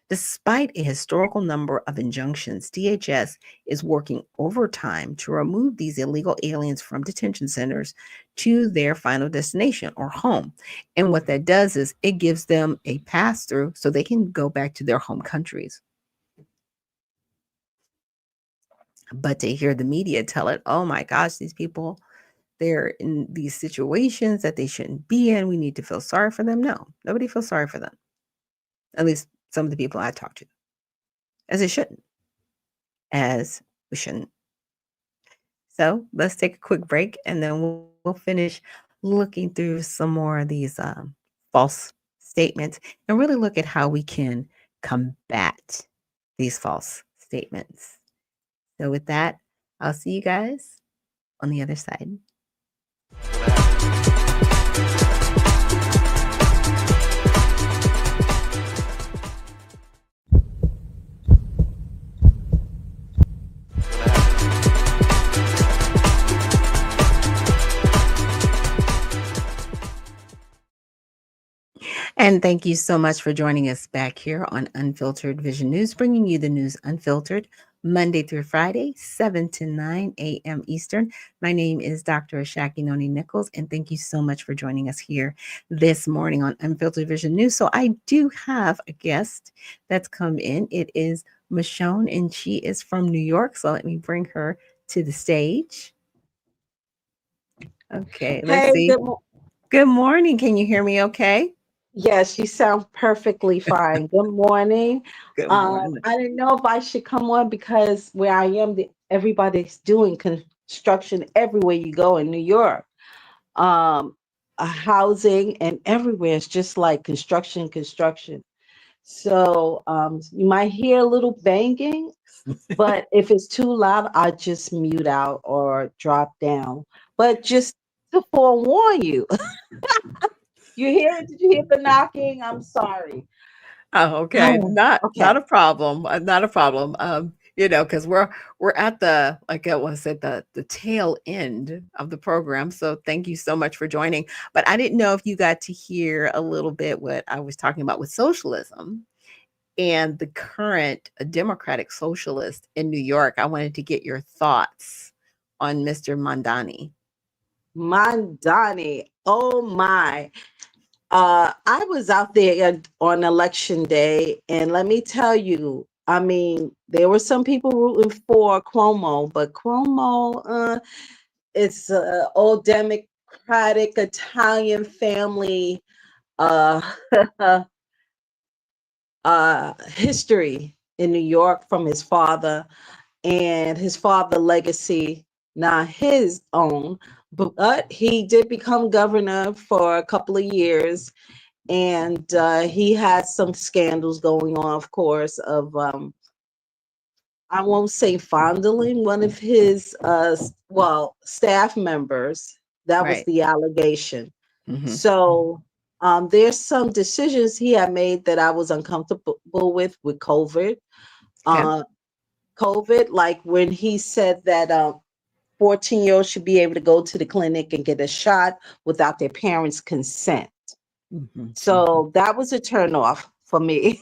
Despite a historical number of injunctions, DHS is working overtime to remove these illegal aliens from detention centers to their final destination or home. And what that does is it gives them a pass through so they can go back to their home countries. But to hear the media tell it, oh my gosh, these people, they're in these situations that they shouldn't be in. We need to feel sorry for them. No, nobody feels sorry for them. At least some of the people I talk to, as they shouldn't, as we shouldn't. So let's take a quick break and then we'll finish looking through some more of these false statements and really look at how we can combat these false statements. So with that, I'll see you guys on the other side. And thank you so much for joining us back here on Unfiltered Vision News, bringing you the news unfiltered Monday through Friday, 7 to 9 a.m. Eastern. My name is Dr. Ashaki Noni Nichols, and thank you so much for joining us here this morning on Unfiltered Vision News. So I do have a guest that's come in. It is Michonne, and she is from New York. So let me bring her to the stage. Okay, let's see. Good morning. Can you hear me okay?
Yes, you sound perfectly fine. Good morning.
Good morning.
I didn't know if I should come on because where I am, everybody's doing construction everywhere you go in New York. Housing and everywhere is just like construction. So you might hear a little banging, but if it's too loud, I just mute out or drop down. But just to forewarn you. You hear it? Did you hear the knocking? I'm sorry.
Oh, okay. Not
Okay.
a problem. Not a problem. Because we're at the like I was at the tail end of the program. So thank you so much for joining. But I didn't know if you got to hear a little bit what I was talking about with socialism and the current Democratic socialist in New York. I wanted to get your thoughts on Mr. Mandani.
Mondani. Oh my. I was out there on election day, and let me tell you, I mean, there were some people rooting for Cuomo, but Cuomo, it's old Democratic Italian family uh, history in New York from his father, and his father legacy, not his own. But he did become governor for a couple of years, and he had some scandals going on, of course, of I won't say fondling one of his staff members. That was
Right.
the allegation.
Mhm.
So there's some decisions he had made that I was uncomfortable with COVID.
Okay.
COVID, like when he said that 14-year-olds should be able to go to the clinic and get a shot without their parents' consent.
Mhm.
So that was a turnoff for me.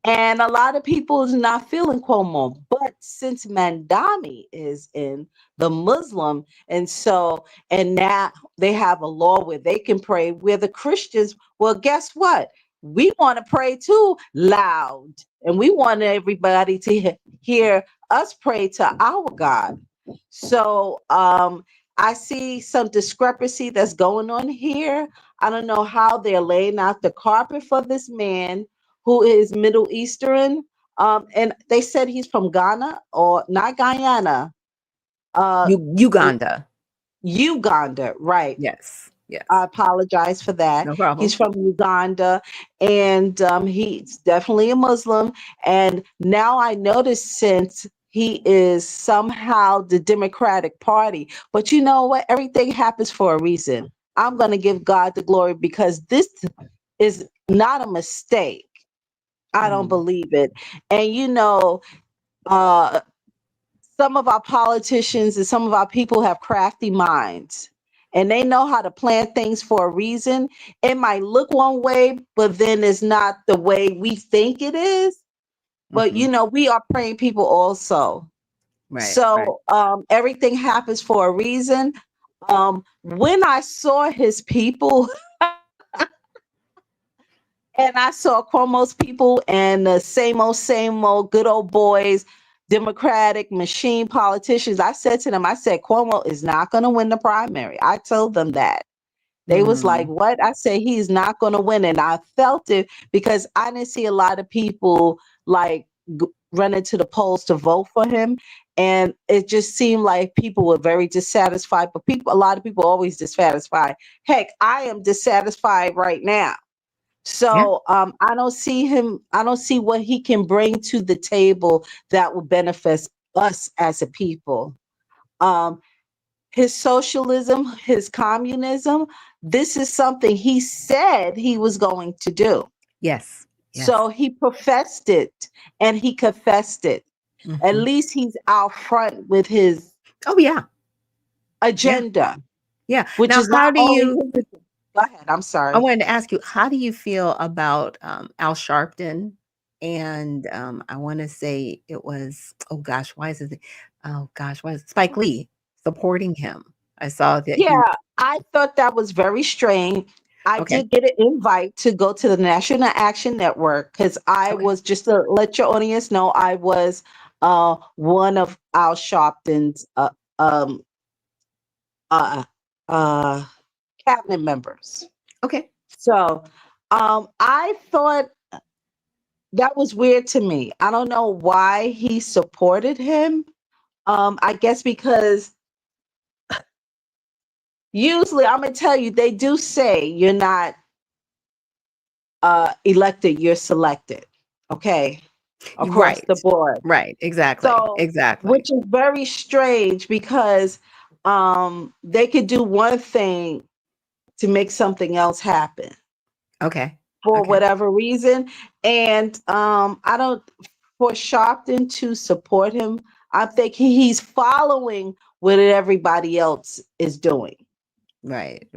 And a lot of people is not feeling Cuomo. But since Mandami is in the Muslim, and now they have a law where they can pray, where the Christians, well, guess what? We want to pray too loud. And we want everybody to hear us pray to our God. So I see some discrepancy that's going on here. I don't know how they're laying out the carpet for this man who is Middle Eastern. And they said he's from Ghana, or not Guyana.
Uganda.
Uganda, right.
Yes. Yes.
I apologize for that.
No problem.
He's from Uganda, and he's definitely a Muslim. And now I notice, since he is somehow the Democratic Party, but you know what? Everything happens for a reason. I'm going to give God the glory, because this is not a mistake. I don't believe it. And some of our politicians and some of our people have crafty minds, and they know how to plan things for a reason. It might look one way, but then it's not the way we think it is. But we are praying people also.
Right.
So everything happens for a reason. When I saw his people and I saw Cuomo's people and the same old good old boys, Democratic machine politicians, I said to them, I said, Cuomo is not going to win the primary. I told them that. They was like, what? I said, he's not going to win. And I felt it, because I didn't see a lot of people like running to the polls to vote for him. And it just seemed like people were very dissatisfied. But a lot of people are always dissatisfied. Heck, I am dissatisfied right now. So I don't see what he can bring to the table that will benefit us as a people. His socialism, his communism, this is something he said he was going to do.
Yes.
So he professed it and he confessed it. At least he's out front with his agenda.
Yeah.
Which
Now,
is
how
not
do
only
you?
Go ahead. I'm sorry.
I wanted to ask you, how do you feel about Al Sharpton? And I want to say it was, why is it Spike Lee supporting him? I saw that.
Yeah, I thought that was very strange. I did get an invite to go to the National Action Network, because I was, just to let your audience know, I was one of Al Sharpton's cabinet members.
Okay.
So I thought that was weird to me. I don't know why he supported him. I guess because usually, I'm gonna tell you, they do say you're not elected, you're selected. Okay. Across the board.
Right. Exactly.
So, which is very strange, because they could do one thing to make something else happen.
Okay.
For whatever reason. And I don't, for Sharpton to support him, I think he's following what everybody else is doing.
Right.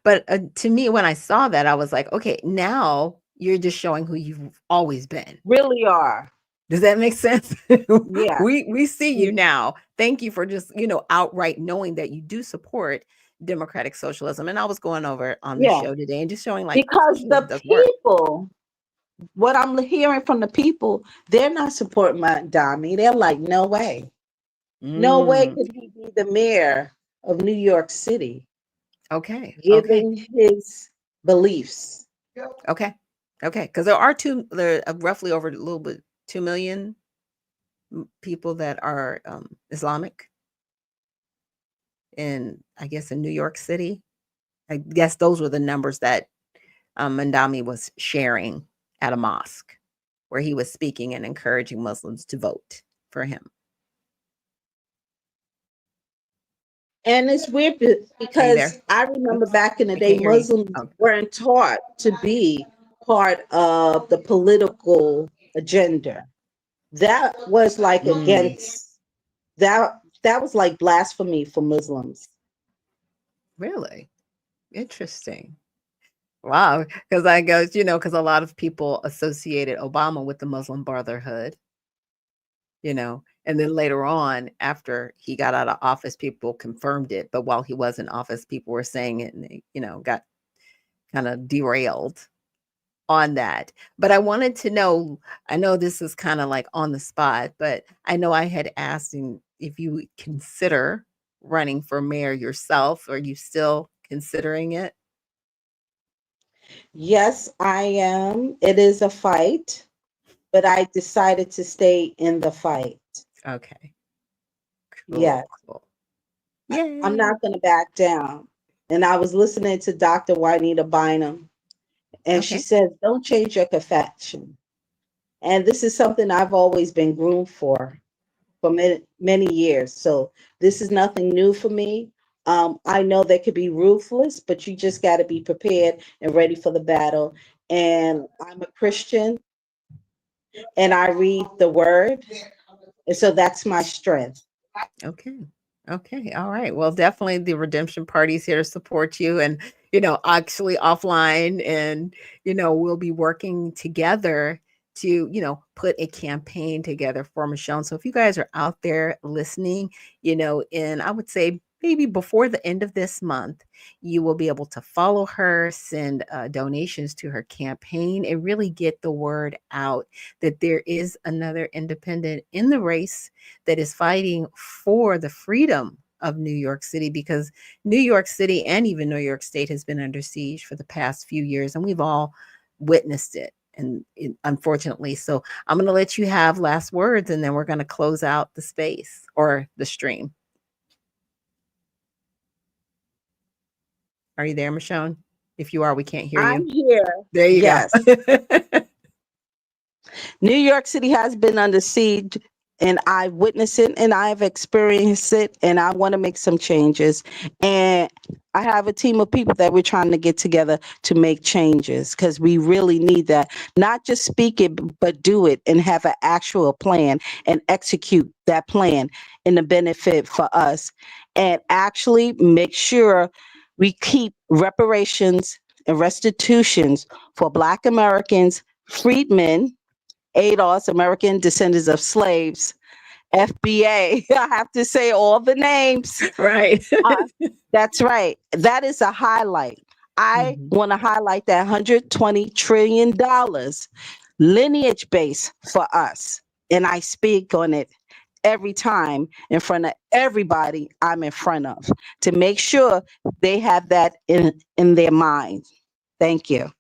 But to me, when I saw that, I was like, okay, now you're just showing who you've always been.
Really are.
Does that make sense?
Yeah.
We see you now. Thank you for just, outright knowing that you do support democratic socialism. And I was going over it on the
Yeah,
show today and just showing like
because
socialism
the
doesn't work.
people, what I'm hearing from the people, they're not supporting Montgomery. They're like, no way. No way
Mm,
could he be the mayor of New York City,
okay.
given his beliefs.
Okay. Because there are roughly over a little bit 2 million people that are Islamic in, I guess, in New York City. I guess those were the numbers that Mandami was sharing at a mosque where he was speaking and encouraging Muslims to vote for him.
And it's weird
Are you
because
there?
I remember
Oops,
back in the
I
day,
can't hear you.
Muslims
Oh,
weren't taught to be part of the political agenda. That was like against that. That was like blasphemy for Muslims.
really? Interesting. Wow. Because I goes, because a lot of people associated Obama with the Muslim Brotherhood, and then later on, after he got out of office, people confirmed it. But while he was in office, people were saying it and they, got kind of derailed on that. But I wanted to know, I know this is kind of like on the spot, but I know I had asked him if you would consider running for mayor yourself. Are you still considering it?
Yes, I am. It is a fight, but I decided to stay in the fight.
Okay.
Yes,
Cool.
I'm
Yay.
not going to back down. And I was listening to Dr. Juanita Bynum, and she
Okay.
says, don't change your confession. And this is something I've always been groomed for many, many years. So this is nothing new for me. I know they could be ruthless, but you just got to be prepared and ready for the battle. And I'm a Christian and I read the word. And so that's my strength.
Okay. Okay. All right. Well, definitely the Redemption Party's here to support you and, actually offline and, we'll be working together to, put a campaign together for Michelle. So if you guys are out there listening, in I would say maybe before the end of this month, you will be able to follow her, send donations to her campaign, and really get the word out that there is another independent in the race that is fighting for the freedom of New York City, because New York City and even New York State has been under siege for the past few years, and we've all witnessed it. And unfortunately, so I'm going to let you have last words, and then we're going to close out the space or the stream. Are you there, Michonne? If you are, we can't hear
I'm
you.
here.
There you
Yes.
go.
New York City has been under siege, and I witnessed it and I've experienced it, and I want to make some changes. And I have a team of people that we're trying to get together to make changes because we really need that. Not just speak it, but do it and have an actual plan and execute that plan in the benefit for us. And actually make sure we keep reparations and restitutions for Black Americans, freedmen, ADOS, American Descendants of Slaves, FBA. I have to say all the names.
Right.
That's right. That is a highlight. I want to highlight that $120 trillion lineage base for us. And I speak on it every time in front of everybody I'm in front of to make sure they have that in their mind. Thank you.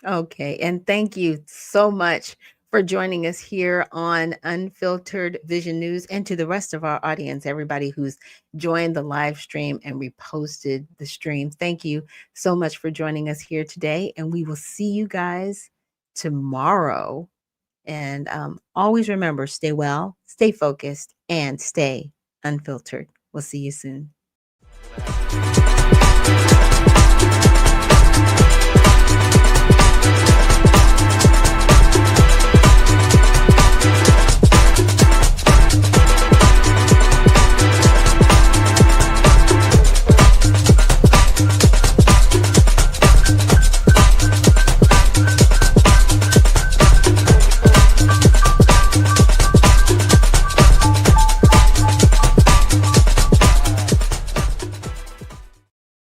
Okay. And thank you so much for joining us here on Unfiltered Vision News, and to the rest of our audience, everybody who's joined the live stream and reposted the stream. Thank you so much for joining us here today. And we will see you guys tomorrow. And always remember, stay well, stay focused, and stay unfiltered. We'll see you soon.